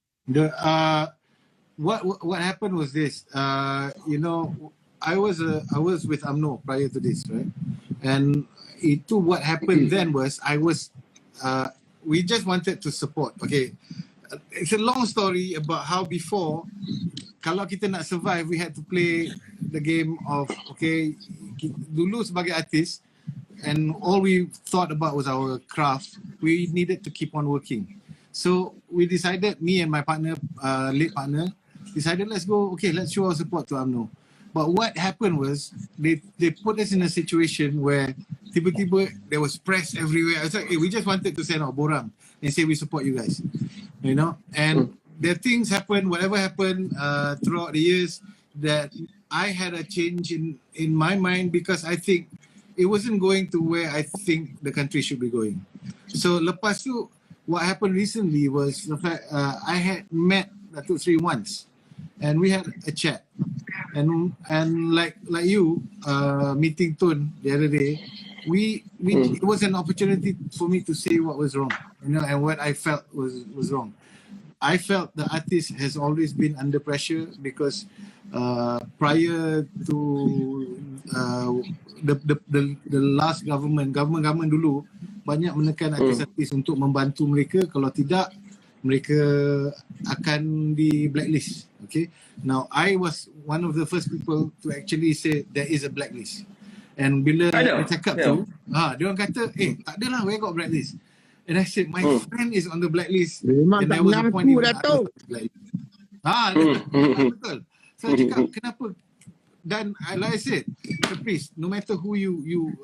What happened was this. You know, I was with UMNO prior to this, right? And what happened then was we just wanted to support. Okay, it's a long story about how before, kalau kita nak survive, we had to play the game of, okay, dulu sebagai artis, and all we thought about was our craft. We needed to keep on working. So we decided, me and my partner, late partner, decided let's show our support to UMNO. But what happened was they put us in a situation where tiba-tiba there was press everywhere. I was like, hey, we just wanted to send our borang and say we support you guys, you know. And the things happened, whatever happened throughout the years, that I had a change in my mind, because I think it wasn't going to where I think the country should be going. So lepas tu, what happened recently was the fact I had met Datuk Sri once, and we had a chat, and like you meeting Tun the other day, it was an opportunity for me to say what was wrong, you know, and what I felt was wrong. I felt the artist has always been under pressure because prior to the last government dulu banyak menekan artis-artis untuk membantu mereka, kalau tidak mereka akan di blacklist. Okay, now I was one of the first people to actually say there is a blacklist, and bila dia cakap tu, dia orang kata tak adalah, where got blacklist. And I said, my friend is on the blacklist. Memang and tak there was a point mengaku, even Datuk. Betul. So I cakap, kenapa? Dan like I said, please, no matter who you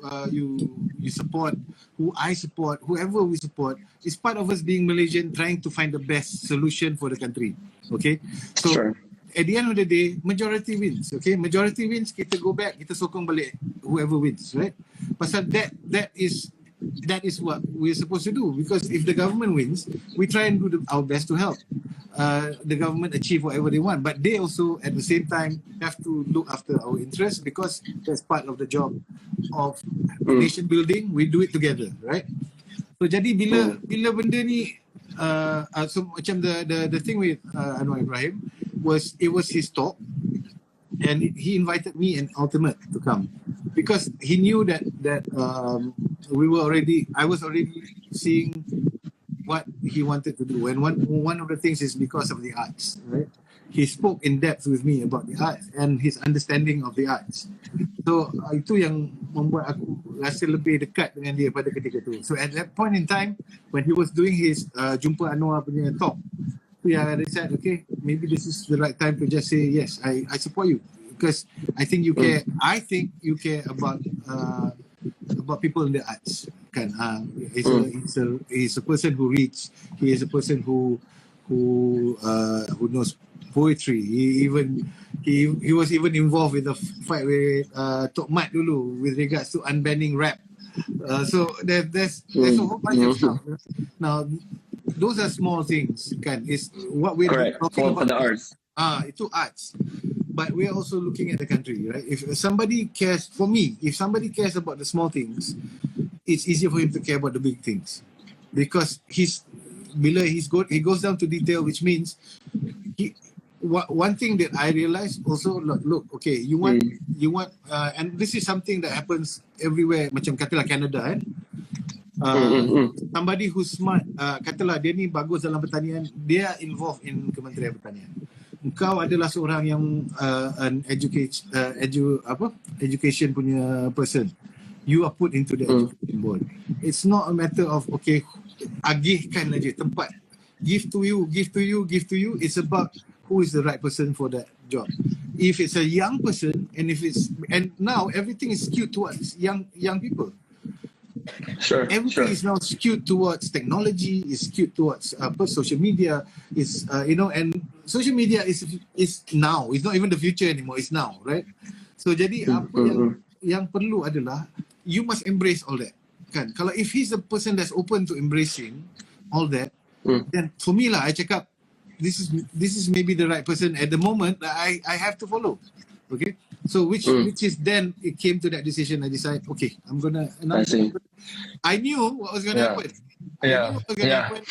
support, who I support, whoever we support, it's part of us being Malaysian, trying to find the best solution for the country. Okay? So at the end of the day, majority wins. Okay? Majority wins, kita go back, kita sokong balik whoever wins, right? Pasal that is what we're supposed to do, because if the government wins, we try and do our best to help the government achieve whatever they want, but they also at the same time have to look after our interests, because that's part of the job of nation building, we do it together, right? So jadi bila benda ni so macam the thing with Anwar Ibrahim was, it was his talk, and he invited me and Ultimate to come because he knew that I was already seeing what he wanted to do, and one of the things is because of the arts, right? He spoke in depth with me about the arts and his understanding of the arts. So itu yang membuat aku rasa lebih dekat dengan dia pada ketika tu. So at that point in time, when he was doing his Jumpa Anwar punya talk, I decided, okay, maybe this is the right time to just say, yes, I support you. Because I think you care. I think you care about people in the arts. Kan? He's a person who reads. He is a person who knows poetry. He was even involved with the fight with Tok Mat dulu with regards to unbanning rap. So there's a whole bunch of stuff. Now those are small things. Kan? It's what we're talking about. For the arts. Itu arts. But we're also looking at the country, right? If somebody cares, for me, if somebody cares about the small things, it's easier for him to care about the big things, because he goes down to detail, which means one thing that I realized also, look, okay, you want, and this is something that happens everywhere, macam katalah Canada, somebody who's smart, katalah dia ni bagus dalam pertanian, dia involved in Kementerian Pertanian. Engkau adalah seorang yang an education punya person. You are put into the education board. It's not a matter of, okay, agihkan aja tempat. Give to you. It's about who is the right person for that job. If it's a young person, and now everything is skewed towards young people. Sure. Everything is now skewed towards technology, is skewed towards social media, is and social media is now. It's not even the future anymore. It's now, right? So jadi apa yang perlu adalah you must embrace all that. Kan? Kalau if he's a person that's open to embracing all that, then for me lah, I cakap this is maybe the right person at the moment that I have to follow. Okay, so which is then it came to that decision. I decided, okay, I'm gonna. I knew what was gonna happen. I knew what was gonna happen.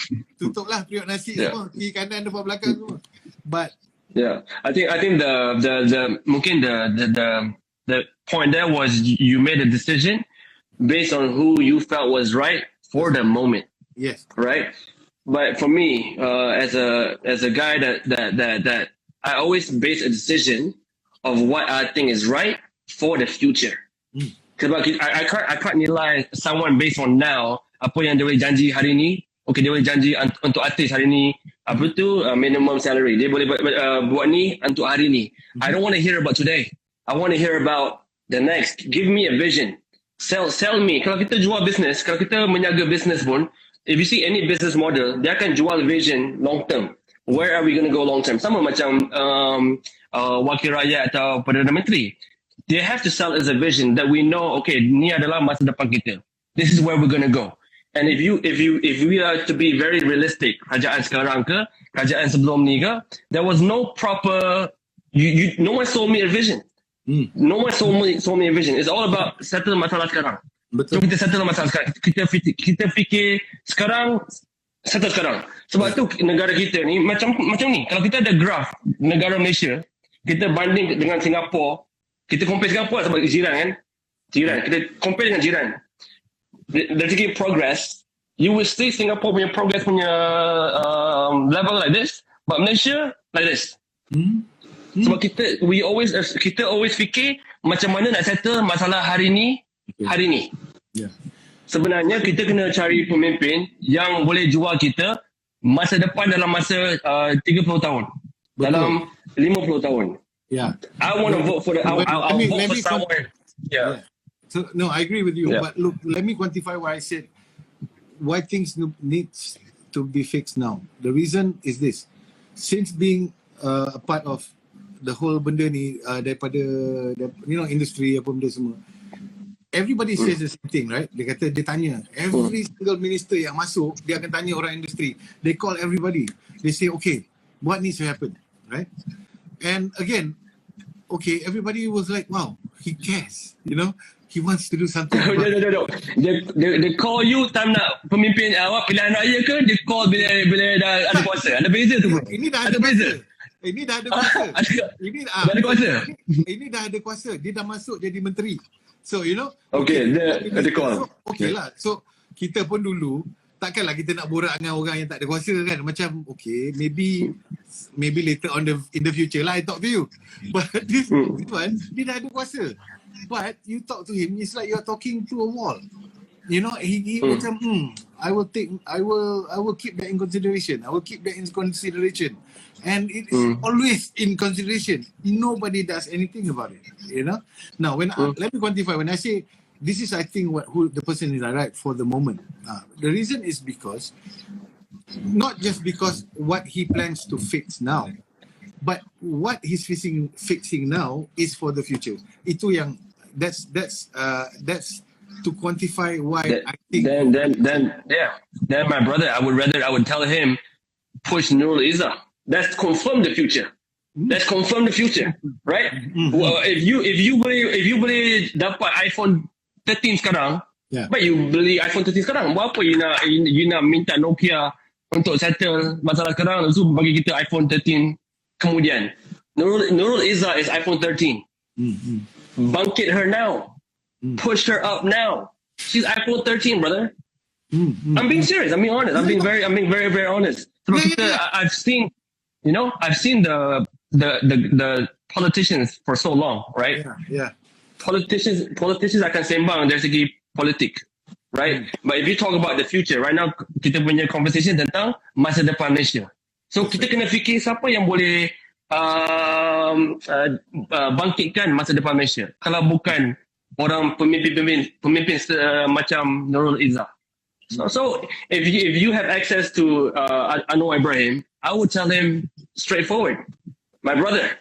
Tutuplah periuk nasi semua, kiri kanan depan belakang semua. But I think the mungkin the point there was you made a decision based on who you felt was right for the moment. Yes. Right. But for me, as a guy that I always base a decision of what I think is right for the future. Because I can't nilai someone based on now apa yang dia boleh janji hari ni. Okay, dia boleh janji untuk artis hari ni apa tu minimum salary. Dia boleh buat ni untuk hari ni. I don't want to hear about today. I want to hear about the next. Give me a vision. Sell me. Kalau kita jual business, kalau kita menjaga business pun, if you see any business model, dia akan jual vision long term. Where are we going to go long term? Sama macam Wakil Rakyat atau Perdana Menteri. They have to sell as a vision that we know, okay, ni adalah masa depan kita. This is where we're going to go. And if we are to be very realistic, kerajaan sekarang ke, kerajaan sebelum ni ke, there was no proper, no one sold me a vision. No one sold me a vision. It's all about settle masalah sekarang. Betul. So kita settle masalah sekarang. Kita fikir sekarang, settle sekarang. Sebab tu negara kita ni macam ni. Kalau kita ada graph negara Malaysia, kita banding dengan Singapura, kita compare Singapura sebab jiran kan. Kita compare dengan jiran. Dari segi progress, you will see Singapore punya progress punya level like this, but Malaysia like this. Sebab kita always fikir macam mana nak settle masalah hari ni. Yeah. Sebenarnya kita kena cari pemimpin yang boleh jual kita masa depan dalam masa 30 tahun. Betul. Dalam 50 tahun. Yeah. I want to vote for I'll vote for someone. Yeah. So no, I agree with you. Yeah. But look, let me quantify why I said why things needs to be fixed now. The reason is this: since being a part of the whole benda ni daripada industry apa benda semua, everybody says the same thing, right? Dia kata, dia tanya every single minister yang masuk, dia akan tanya orang industri. They call everybody. They say, okay, what needs to happen, right? And again, okay, everybody was like, wow, he cares, he wants to do something No. about Dia call you time nak pemimpin awak pilihan raya ke? Dia call bila dah ada kuasa. Ada beza tu, bro. Ini dah ada beza. kuasa. Ini dah ada kuasa. Ini Dah ada kuasa. Ini dah ada kuasa. Dia dah masuk jadi menteri. So you know. Okay, dia ada call. So, okay lah. So kita pun dulu takkanlah kita nak borak dengan orang yang tak ada kuasa kan. Macam okay, maybe later on in the future lah I talk to you. But this one, dia dah ada kuasa. But you talk to him, it's like you're talking to a wall. You know, he macam I will keep that in consideration. And it is always in consideration. Nobody does anything about it. You know. Now, let me quantify. When I say this is, I think who the person is right for the moment. The reason is because not just because what he plans to fix now, but what he's fixing now is for the future. Itu yang that's to quantify why I think. Then my brother, I would tell him push Nurul Izzah. That's confirm the future. That's confirm the future, right? Well, if you boleh dapat iPhone 13 sekarang, but you beli iPhone 13 sekarang, buat apa you nak minta Nokia untuk settle masalah sekarang, lepas tu bagi kita iPhone 13 kemudian. Nurul Izzah is iPhone 13. Bangkit her now. Push her up now. She's iPhone 13, brother. I'm being serious. I'm being honest. I'm being very, very honest. I've seen the politicians for so long, right? Yeah. Politicians akan sembang dari segi politik, right? But if you talk about the future, right now kita punya conversation tentang masa depan Malaysia. So kita kena fikir siapa yang boleh bangkitkan masa depan Malaysia. Kalau bukan orang pemimpin macam Nurul Izzah. So if you have access to Anwar Ibrahim, I would tell him straightforward, my brother,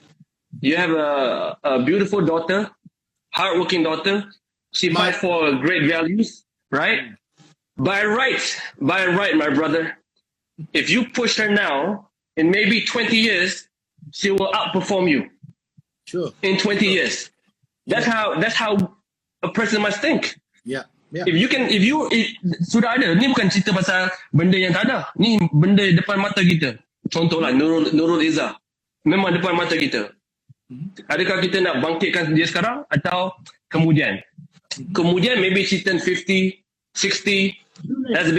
you have a beautiful daughter, hardworking daughter. She fights for great values, right? By right, my brother. If you push her now, in maybe 20 years, she will outperform you. Sure. In 20 years. That's how a person must think. Yeah. If sudah ada, ni bukan cerita pasal benda yang tak ada. Ni benda depan mata kita. Contohlah Nurul Izzah. Memang depan mata kita. Adakah kita nak bangkitkan dia sekarang atau kemudian? Kemudian maybe she turn 50, 60. That's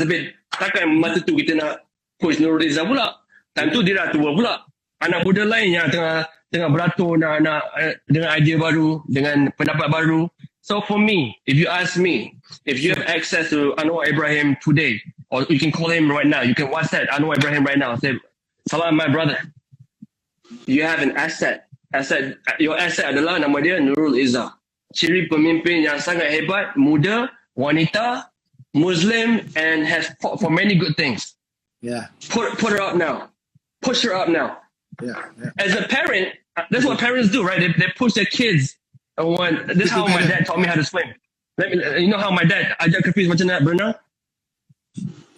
a bit. Takkan masa tu kita nak push Nurul Izzah pula. Time tu dia dah tua pula. Anak muda lain yang tengah beratur nak dengan idea baru, dengan pendapat baru. So for me, if you ask me, if you have access to Anwar Ibrahim today, or you can call him right now, you can WhatsApp Anwar Ibrahim right now and say, Salam, my brother. You have an asset. Your asset adalah nama dia Nurul Izzah. Ciri pemimpin yang sangat hebat, muda, wanita, Muslim, and has fought for many good things. Yeah. Put her up now. Push her up now. Yeah. As a parent, that's what parents do, right? They push their kids. This is how my dad taught me how to swim. You know how my dad ajak Kepis macam nak berenang?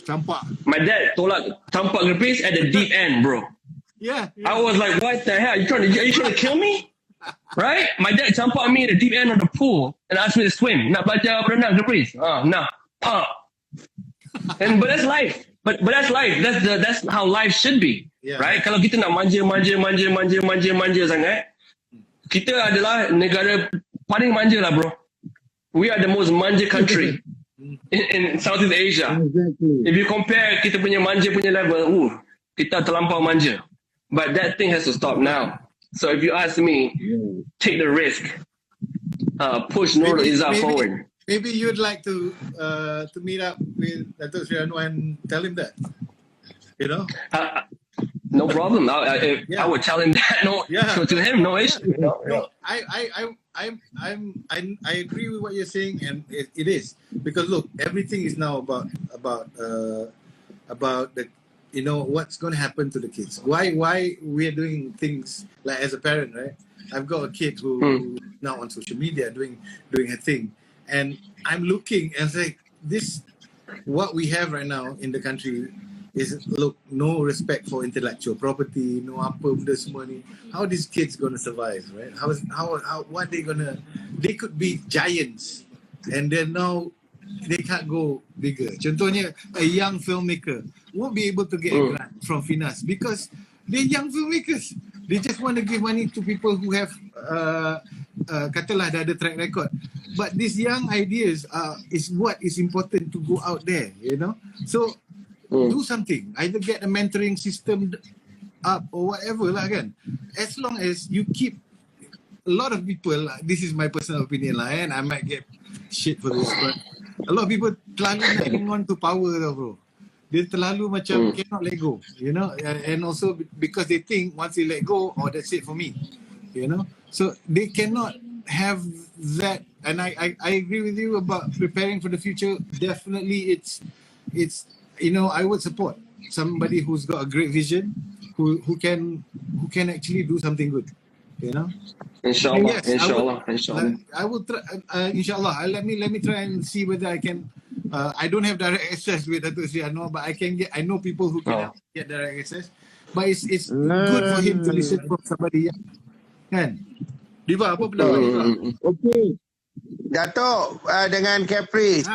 Campak. My dad tolak campak Kepis at the deep end, bro. Yeah. I was like, what the hell? Are you trying to kill me? Right? My dad campak me at the deep end of the pool and asked me to swim. Nak belajar berenang Kepis? Nah. But that's life. But that's life. That's how life should be. Yeah. Right? Kalau kita nak manja sangat, kita adalah negara paling manja lah, bro. We are the most manja country in Southeast Asia. Exactly. If you compare kita punya manja punya level, kita terlampau manja. But that thing has to stop now. So if you ask me, take the risk. Push Nurul Izzah forward. Maybe you'd like to meet up with Datuk Seri Anwar and tell him that. You know? No problem. I would tell him that. To him, no issue. No, I agree with what you're saying, and it is because look, everything is now about the what's going to happen to the kids. Why we are doing things like as a parent, right? I've got a kid who now on social media doing her thing, and I'm looking and like this, what we have right now in the country. is, look, no respect for intellectual property, no apa benda semua ni. How these kids gonna survive, right? What they gonna? They could be giants, and then now they can't go bigger. Contohnya, a young filmmaker won't be able to get a grant from Finas because they're young filmmakers. They just want to give money to people who have, katalah dah ada track record. But these young ideas is what is important to go out there, you know. So do something. Either get a mentoring system up or whatever lah kan. As long as you keep a lot of people, this is my personal opinion lah, and I might get shit for this, but a lot of people terlalu hang on to power tau bro. Dia terlalu macam cannot let go, you know, and also because they think once they let go, oh that's it for me, you know. So they cannot have that, and I agree with you about preparing for the future. Definitely it's you know, I would support somebody who's got a great vision, who can actually do something good, you know. Inshallah, Yes, inshallah. I will try, inshallah. Let me try and see whether I can. I don't have direct access with Datuk Sri Anwar, but I know people who can get direct access. But it's good for him to listen from somebody. Kan? Diva, apa pendapat Diva? Okay. Dato' dengan Caprice,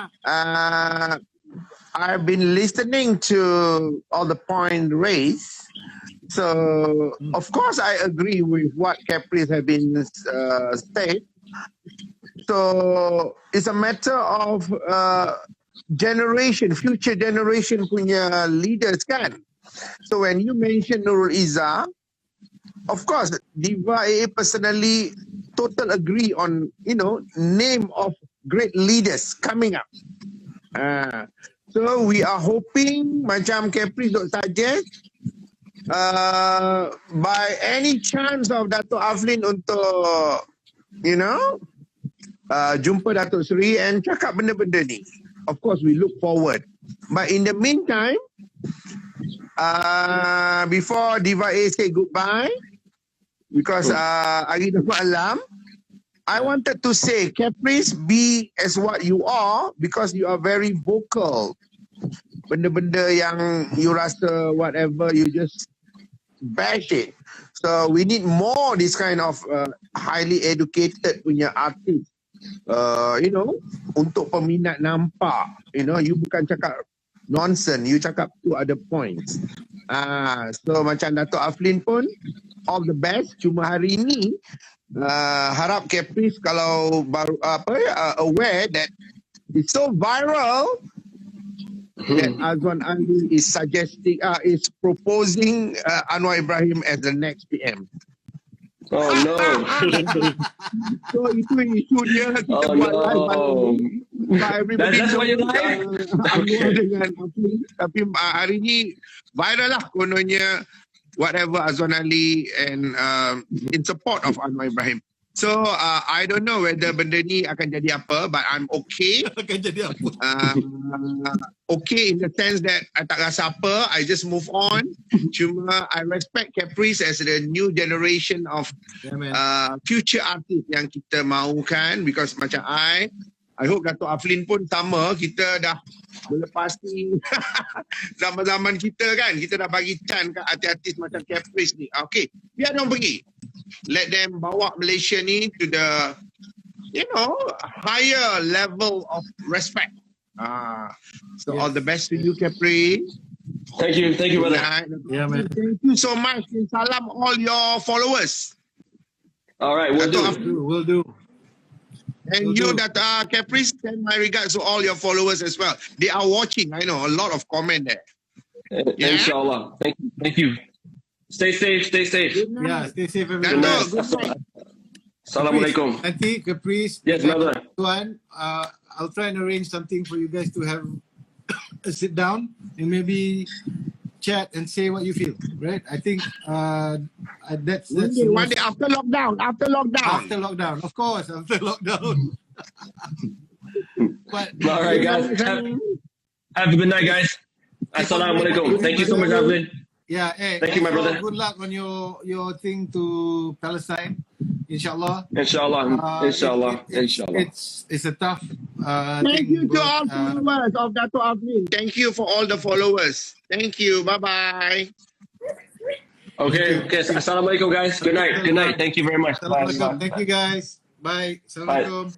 I've been listening to all the point raised. So, of course, I agree with what Caprice have been said. So, it's a matter of future generation punya leaders kan. So, when you mention Nurul Izzah, of course, Diva AA personally total agree on, you know, name of great leaders coming up. So, we are hoping, macam Caprice dok suggest, by any chance of Dato' Aflin untuk, you know, jumpa Dato' Sri and cakap benda-benda ni. Of course, we look forward. But in the meantime, before Diva A say goodbye, because hari dah malam, I wanted to say, Caprice, be as what you are because you are very vocal. Benda-benda yang you rasa whatever, you just bash it. So we need more this kind of highly educated punya artist. You know, untuk peminat nampak. You know, you bukan cakap nonsense, you cakap tu ada points. So macam Dato' Aflin pun, all the best. Cuma hari ini, harap Caprice kalau baru aware that it's so viral that Azwan Ali is suggesting, is proposing Anwar Ibrahim as the next PM. Oh no. So itu isu dia kita buat live. That's what you like? Anwar dengan Aflin. Tapi hari ni viral lah kononnya whatever Azwan Ali and in support of Anwar Ibrahim. So I don't know whether benda ni akan jadi apa, but I'm okay. Akan jadi apa? Okay in the sense that I tak rasa apa, I just move on. Cuma I respect Caprice as the new generation of future artist yang kita mahukan, because macam I hope Dato' Aflin pun sama, kita dah melepasi zaman-zaman kita kan, kita dah bagi chance kat artis-artis macam Caprice ni. Okay, biar diorang pergi. Let them bawa Malaysia ni to the, you know, higher level of respect. So all the best to you, Caprice. Thank you, brother. Yeah, man. Thank you so much. Salam all your followers. All right, We'll do. And you, that Caprice, send my regards to all your followers as well. They are watching. I know a lot of comment there. Yeah? Inshallah. Thank you. Stay safe. Yeah, stay safe everyone. Good night. Assalamualaikum. Nanti Caprice. Yes, brother. Tuan, I'll try and arrange something for you guys to have a sit down and maybe chat and say what you feel, right? I think that's one day after lockdown. After lockdown, of course, after lockdown. But all right, guys. Have a good night, guys. Assalamualaikum. Thank you so much, Aflin. Yeah, thank you, my brother. Good luck on your thing to Palestine, inshallah. Inshallah. It's a tough Thank you to all followers of Dato' Afrin. Thank you for all the followers. Thank you. Bye-bye. Okay. Assalamualaikum, guys. Good night. Good night. Thank you very much. Bye. Assalamualaikum. Thank you guys. Bye. Assalamualaikum.